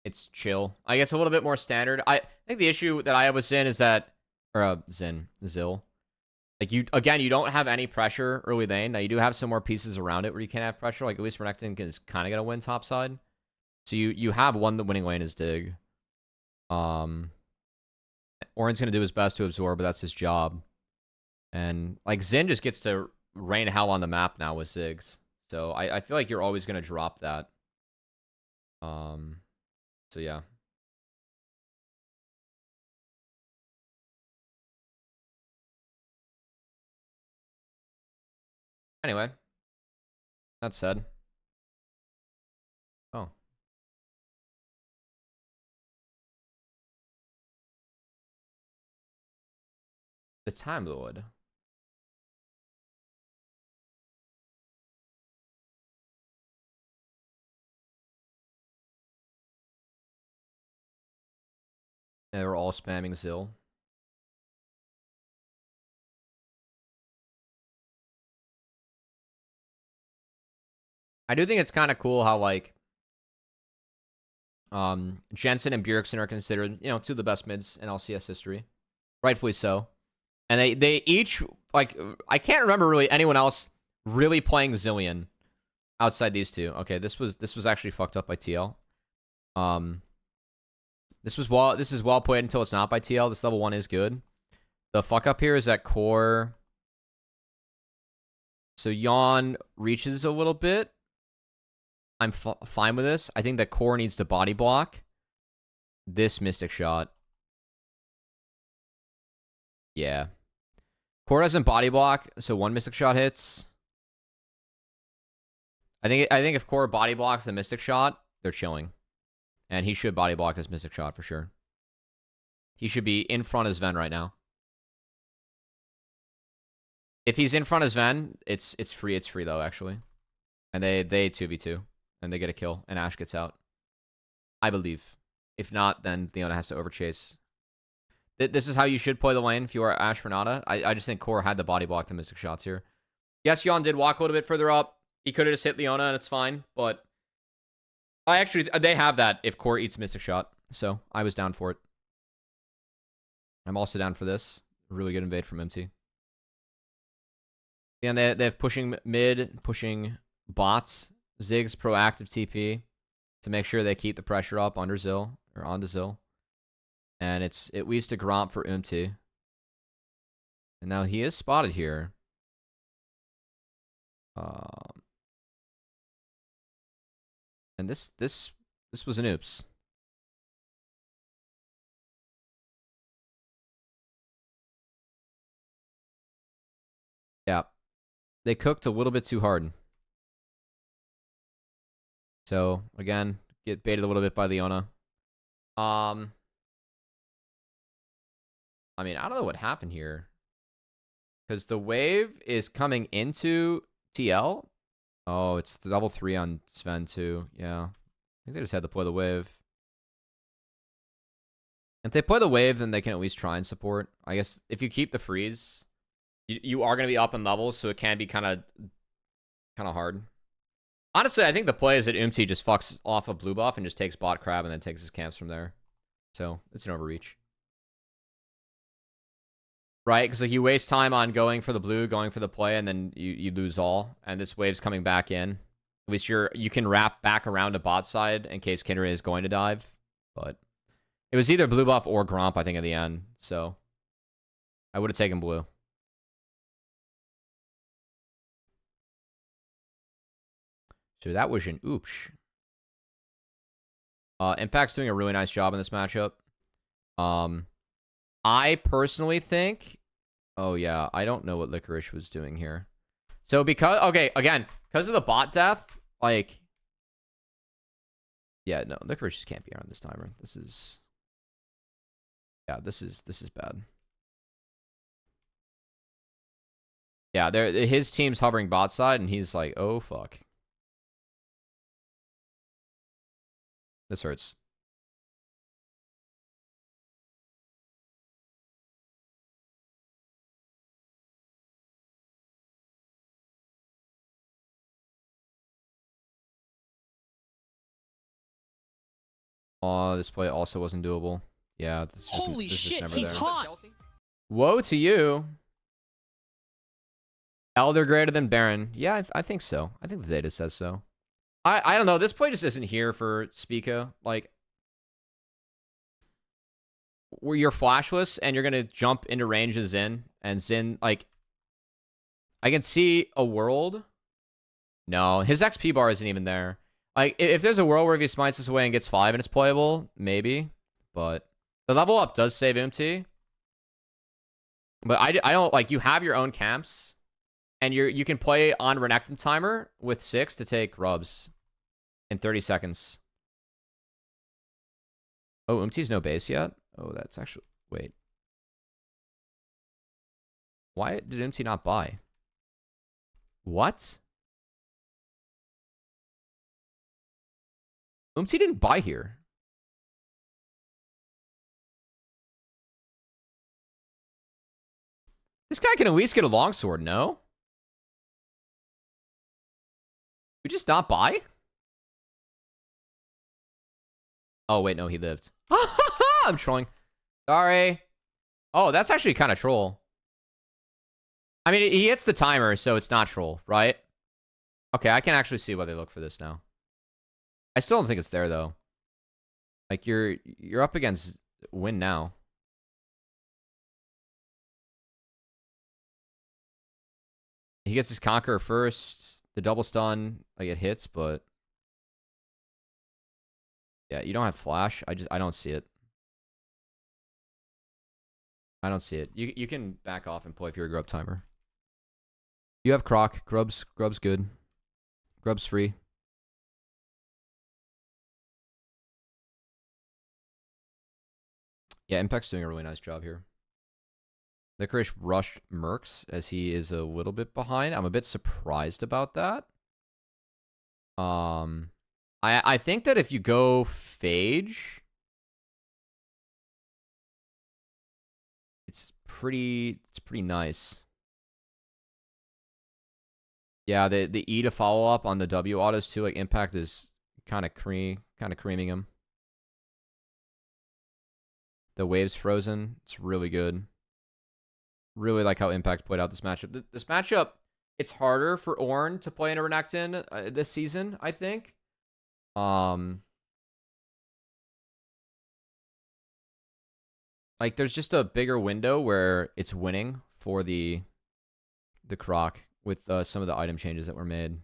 it's chill. I guess a little bit more standard. I think the issue that I have with Zin is that Zill. Like you don't have any pressure early lane. Now you do have some more pieces around it where you can have pressure. Like at least Renekton is kind of gonna win top side. So you have one the winning lane is Dig. Ornn's gonna do his best to absorb, but that's his job. And like Zin just gets to rain hell on the map now with Ziggs. So I feel like you're always gonna drop that. So yeah. Anyway, that said. Oh. The Time Lord. They were all spamming Zill. I do think it's kind of cool how, like, Jensen and Bjergsen are considered, you know, two of the best mids in LCS history. Rightfully so. And they each, like, I can't remember really anyone else really playing Zillion outside these two. Okay, this was actually fucked up by TL. This is well played until it's not by TL. This level 1 is good. The fuck up here is that Core. So Yawn reaches a little bit. I'm fine with this. I think that Core needs to body block this Mystic Shot. Yeah. Core doesn't body block, so one Mystic Shot hits. I think if Core body blocks the Mystic Shot, they're chilling. And he should body block this Mystic Shot for sure. He should be in front of Sven right now. If he's in front of Sven, it's free. It's free though, actually. And they 2v2. And they get a kill. And Ashe gets out. I believe. If not, then Leona has to overchase. This is how you should play the lane if you are Ashe Renata. I just think Core had the body block the Mystic Shots here. Yes, Yawn did walk a little bit further up. He could have just hit Leona and it's fine. But they have that if Core eats Mystic Shot. So I was down for it. I'm also down for this. Really good invade from MT. And they have pushing mid, pushing bots. Ziggs proactive TP to make sure they keep the pressure up under Zill or onto Zill. And it leads to Gromp for Umti. And now he is spotted here. And this was an oops. Yeah. They cooked a little bit too hard. So, again, get baited a little bit by Leona. I mean, I don't know what happened here. Because the wave is coming into TL. Oh, it's level 3 on Sven too. Yeah. I think they just had to play the wave. If they play the wave, then they can at least try and support. I guess if you keep the freeze, you are going to be up in levels, so it can be kind of hard. Honestly, I think the play is that Umti just fucks off a blue buff and just takes bot crab and then takes his camps from there. So, it's an overreach. Right? Because like you waste time on going for the blue, going for the play, and then you lose all. And this wave's coming back in. At least you can wrap back around to bot side in case Kindred is going to dive. But it was either blue buff or Gromp, I think, at the end. So I would have taken blue. So that was an oops. Impact's doing a really nice job in this matchup. I personally think... Oh, yeah. I don't know what Licorice was doing here. So because... Okay, again, because of the bot death, like... Yeah, no, Licorice just can't be around this timer. This is... Yeah, this is bad. Yeah, his team's hovering bot side, and he's like, oh, fuck. This hurts. Oh, this play also wasn't doable. Yeah, this Holy shit, he's there. hot! Woe to you. Elder greater than Baron. Yeah, I think so. I think the data says so. I don't know. This play just isn't here for Spica. Like, where you're flashless and you're going to jump into range of Xin. And Xin, like, I can see a world. No, his XP bar isn't even there. Like, if there's a world where if he smites this away and gets 5 and it's playable, maybe. But the level up does save MT. But I don't, like, you have your own camps. And you can play on Renekton timer with 6 to take rubs in 30 seconds. Oh, Umti's no base yet? Oh, that's actually... Wait. Why did Umti not buy? What? Umti didn't buy here. This guy can at least get a longsword, no? We just not buy? Oh, wait, no, he lived. I'm trolling. Sorry. Oh, that's actually kind of troll. I mean, he hits the timer, so it's not troll, right? Okay, I can actually see why they look for this now. I still don't think it's there, though. Like, you're up against win now. He gets his Conqueror first. The double stun, like, it hits, but... Yeah, you don't have flash. I don't see it. I don't see it. You can back off and play if you're a grub timer. You have Croc. Grub's good. Grub's free. Yeah, Impact's doing a really nice job here. Licorice rushed Mercs as he is a little bit behind. I'm a bit surprised about that. I think that if you go Phage, it's pretty nice. Yeah, the E to follow up on the W autos too. Like Impact is kind of creaming him. The wave's frozen. It's really good. Really like how Impact played out this matchup. This matchup, it's harder for Ornn to play in a Renekton this season, I think. Like there's just a bigger window where it's winning for the Croc with some of the item changes that were made.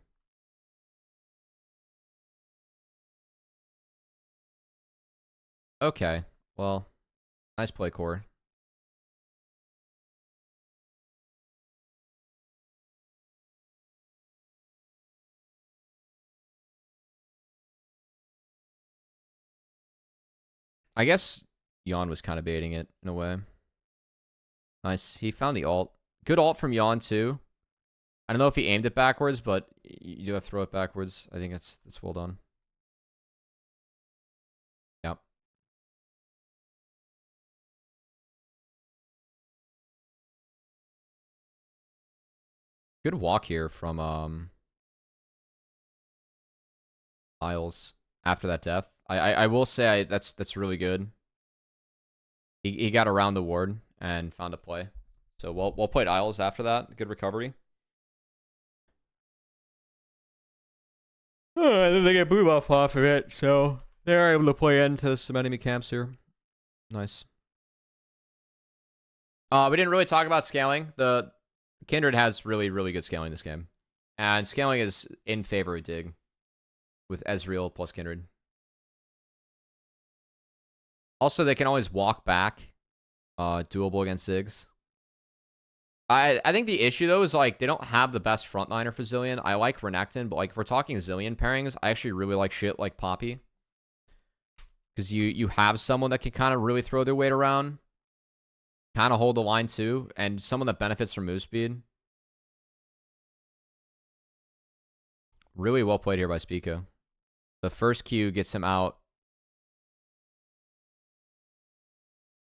Okay, well, nice play, Core. I guess Yawn was kind of baiting it in a way. Nice. He found the ult. Good ult from Yawn too. I don't know if he aimed it backwards, but you do have to throw it backwards. I think that's well done. Yep. Good walk here from Isles after that death. I will say that's really good. He got around the ward and found a play. So well played Isles after that. Good recovery. I think they get blue buff off of it, so they're able to play into some enemy camps here. Nice. We didn't really talk about scaling. The Kindred has really good scaling this game. And scaling is in favor of Dig with Ezreal plus Kindred. Also, they can always walk back. Doable against Ziggs. I think the issue, though, is, like, they don't have the best frontliner for Zillion. I like Renekton, but, like, if we're talking Zillion pairings, I actually really like shit like Poppy. Because you have someone that can kind of really throw their weight around. Kind of hold the line, too. And someone that benefits from move speed. Really well played here by Spico. The first Q gets him out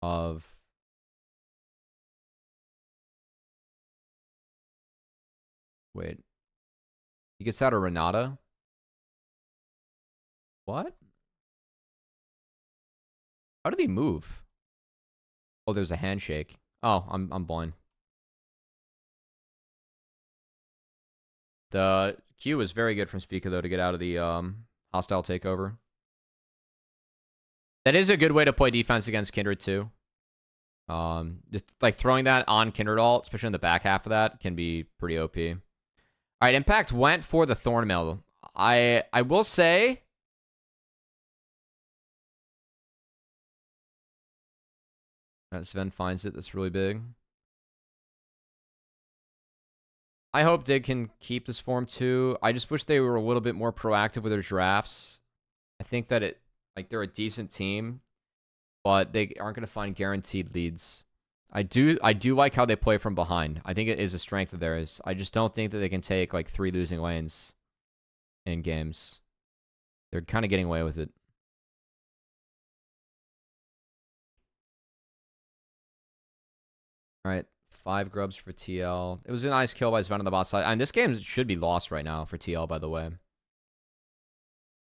of... Wait. He gets out of Renata? What? How did he move? Oh, there's a handshake. Oh, I'm blind. The Q was very good from Spica, though, to get out of the hostile takeover. That is a good way to play defense against Kindred, too. Just like throwing that on Kindred ult, especially in the back half of that, can be pretty OP. All right, Impact went for the Thornmail. I will say... Sven finds it. That's really big. I hope Dig can keep this form too. I just wish they were a little bit more proactive with their drafts. I think that they're a decent team, but they aren't going to find guaranteed leads. I do like how they play from behind. I think it is a strength of theirs. I just don't think that they can take like 3 losing lanes in games. They're kind of getting away with it. All right, 5 grubs for TL. It was a nice kill by Sven on the bot side. And this game should be lost right now for TL, by the way.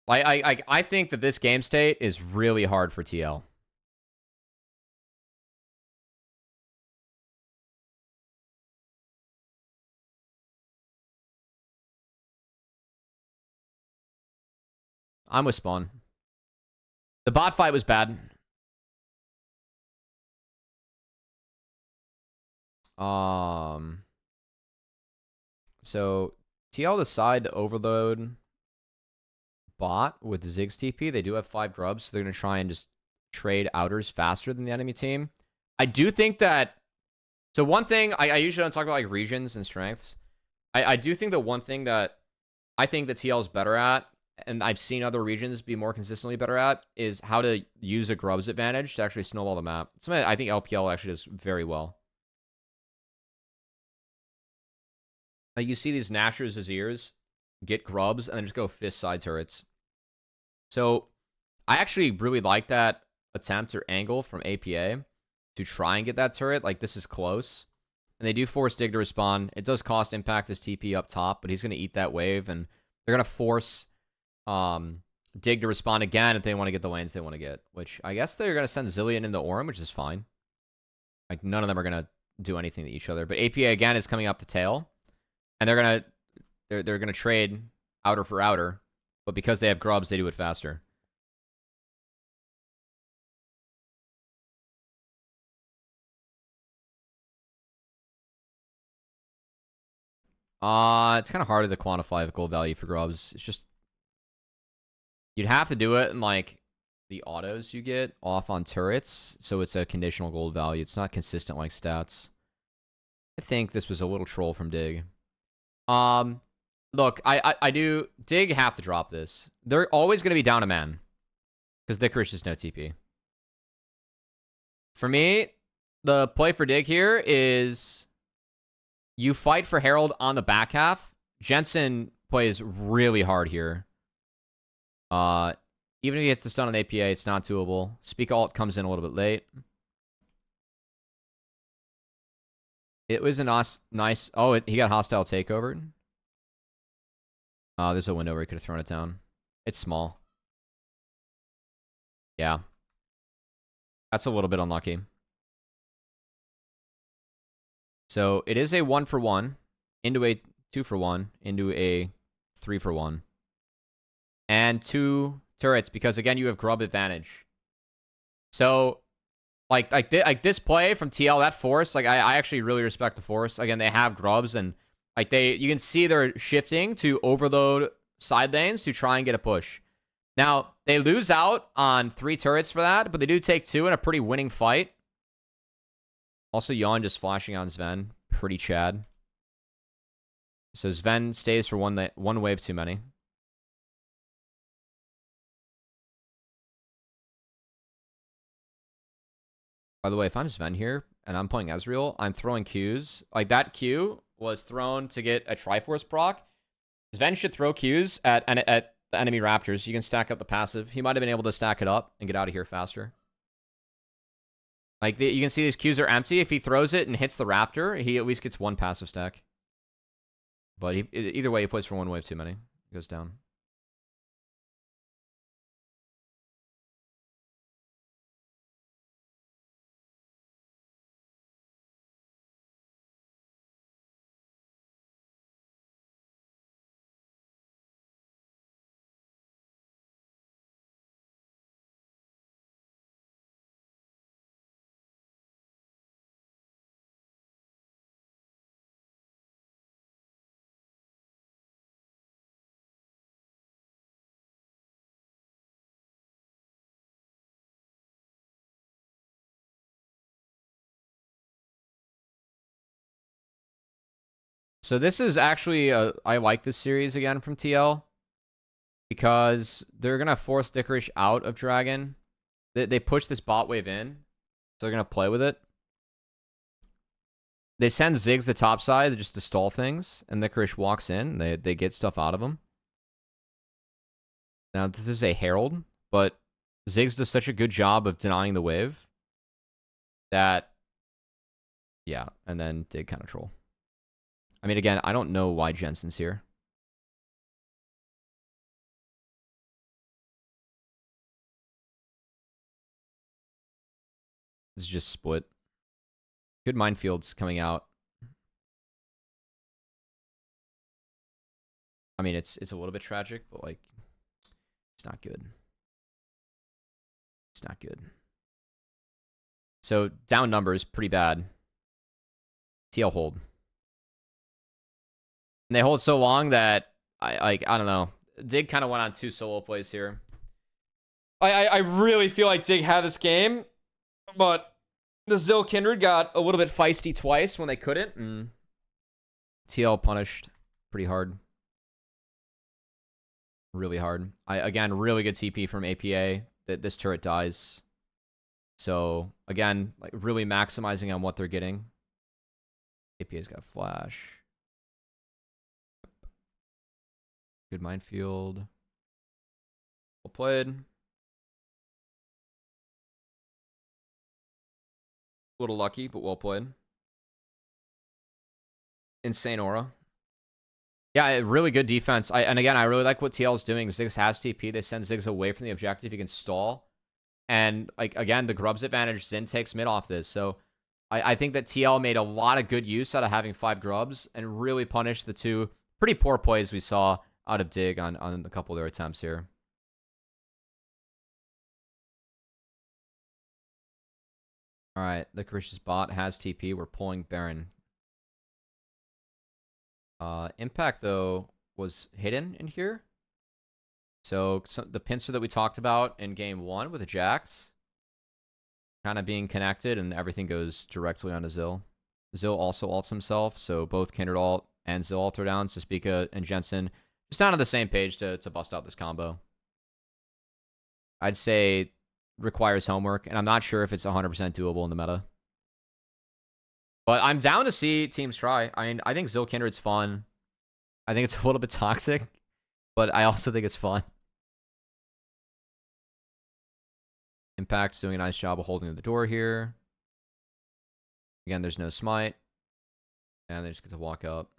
I think that this game state is really hard for TL. I'm with Spawn. The bot fight was bad. So TL decide to overload bot with Ziggs TP. They do have 5 grubs, so they're going to try and just trade outers faster than the enemy team. I do think that... So one thing, I usually don't talk about like regions and strengths. I do think that one thing that I think that TL is better at, and I've seen other regions be more consistently better at, is how to use a grubs advantage to actually snowball the map. Something I think LPL actually does very well. Like you see these Nashers' Azirs get grubs and then just go fist side turrets. So I actually really like that attempt or angle from APA to try and get that turret. Like this is close. And they do force Dig to respawn. It does cost Impact his TP up top, but he's going to eat that wave. And they're going to force Dig to respawn again if they want to get the lanes they want to get. Which I guess they're going to send Zillion into Orym, which is fine. Like none of them are going to do anything to each other. But APA again is coming up the tail. And they're gonna trade outer for outer, but because they have grubs, they do it faster. It's kind of hard to quantify the gold value for grubs. It's just you'd have to do it in like the autos you get off on turrets, so it's a conditional gold value. It's not consistent like stats. I think this was a little troll from Dig. Look, I do... Dig have to drop this. They're always going to be down a man. Because Licorice is no TP. For me, the play for Dig here is... You fight for Herald on the back half. Jensen plays really hard here. Even if he hits the stun on APA, it's not doable. Speak Alt comes in a little bit late. It was a nice... Oh, he got hostile takeover. There's a window where he could have thrown it down. It's small. Yeah. That's a little bit unlucky. So it is a 1-for-1 into a 2-for-1 into a 3-for-1. And 2 turrets because, again, you have grub advantage. So... Like this play from TL, that force, like I actually really respect the force. Again, they have grubs and like you can see they're shifting to overload side lanes to try and get a push. Now, they lose out on 3 turrets for that, but they do take 2 in a pretty winning fight. Also, Yawn just flashing on Sven. Pretty Chad. So Sven stays for one wave too many. By the way, if I'm Sven here and I'm playing Ezreal, I'm throwing Qs. Like, that Q was thrown to get a Triforce proc. Sven should throw Qs at the enemy Raptors. You can stack up the passive. He might have been able to stack it up and get out of here faster. Like, you can see these Qs are empty. If he throws it and hits the Raptor, he at least gets 1 passive stack. But either way, he plays for 1 wave too many. He goes down. So this is actually, I like this series again from TL. Because they're going to force Licorice out of Dragon. They push this bot wave in. So they're going to play with it. They send Ziggs the top side just to stall things. And Licorice walks in. They get stuff out of him. Now this is a Herald. But Ziggs does such a good job of denying the wave. That Yeah, and then Dig kind of troll. I mean, again, I don't know why Jensen's here. This is just split. Good minefields coming out. I mean, it's a little bit tragic, but like, it's not good. It's not good. So down numbers, pretty bad. TL hold. And they hold so long that I don't know. Dig kind of went on 2 solo plays here. I really feel like Dig had this game, but the Zill Kindred got a little bit feisty twice when they couldn't, and TL punished pretty hard. Really hard. Again, really good TP from APA that this turret dies. So, again, like really maximizing on what they're getting. APA's got flash. Good minefield. Well played. A little lucky, but well played. Insane aura. Yeah, really good defense. And again, I really like what TL is doing. Ziggs has TP. They send Ziggs away from the objective. He can stall. And like again, the grubs advantage, Xin takes mid off this. So I think that TL made a lot of good use out of having 5 grubs and really punished the 2 pretty poor plays we saw out of Dig on a couple of their attempts here. All right, the Karish's bot has TP. We're pulling Baron. Impact, though, was hidden in here. So the pincer that we talked about in game 1 with the Jax kind of being connected, and everything goes directly onto Zill. Zill also ults himself, so both Kindred ult and Zill ult are down. So Spica and Jensen just not on the same page to bust out this combo. I'd say requires homework, and I'm not sure if it's 100% doable in the meta. But I'm down to see teams try. I mean, I think Zill Kindred's fun. I think it's a little bit toxic, but I also think it's fun. Impact's doing a nice job of holding the door here. Again, there's no smite. And they just get to walk up.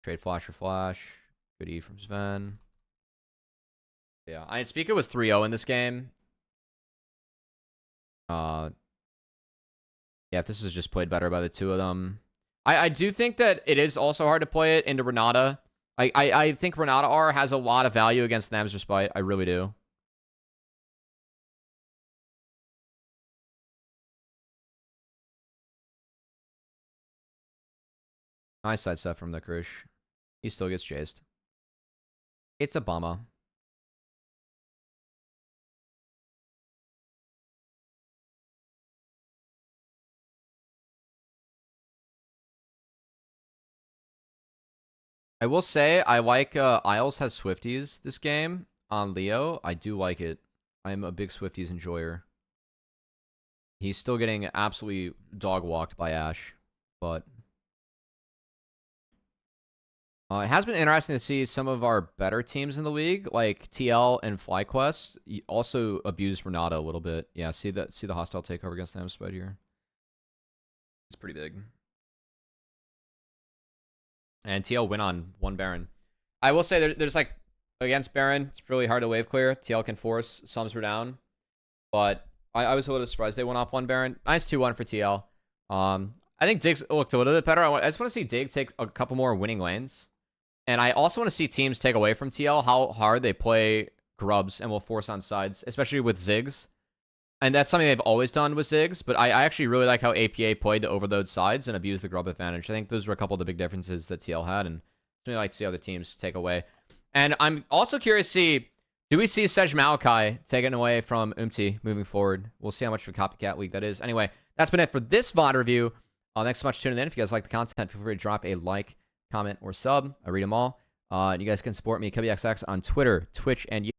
Trade flash for flash. Good E from Sven. Yeah, I mean, Spica was 3-0 in this game. Yeah, if this is just played better by the 2 of them. I do think that it is also hard to play it into Renata. I think Renata R has a lot of value against Nam's Respite. I really do. Nice side stuff from the Krish. He still gets chased. It's a bummer. I will say, I like Isles has Swifties this game on Leo. I do like it. I'm a big Swifties enjoyer. He's still getting absolutely dog-walked by Ashe, but it has been interesting to see some of our better teams in the league, like TL and FlyQuest, also abuse Renata a little bit. Yeah, see the hostile takeover against them spread here. It's pretty big. And TL win on 1 Baron. I will say there's like, against Baron, it's really hard to wave clear. TL can force, sums were down. But I was a little surprised they went off 1 Baron. Nice 2-1 for TL. I think Diggs looked a little bit better. I just want to see Dig take a couple more winning lanes. And I also want to see teams take away from TL how hard they play grubs and will force on sides, especially with Ziggs. And that's something they've always done with Ziggs, but I actually really like how APA played to overload sides and abuse the grub advantage. I think those were a couple of the big differences that TL had, and I really like to see other teams take away. And I'm also curious to see, do we see Sej Malachi taken away from Umti moving forward? We'll see how much of a copycat league that is. Anyway, that's been it for this VoD review. Thanks so much for tuning in. If you guys like the content, feel free to drop a like, comment, or sub. I read them all. You guys can support me, CubbyXX, on Twitter, Twitch, and YouTube.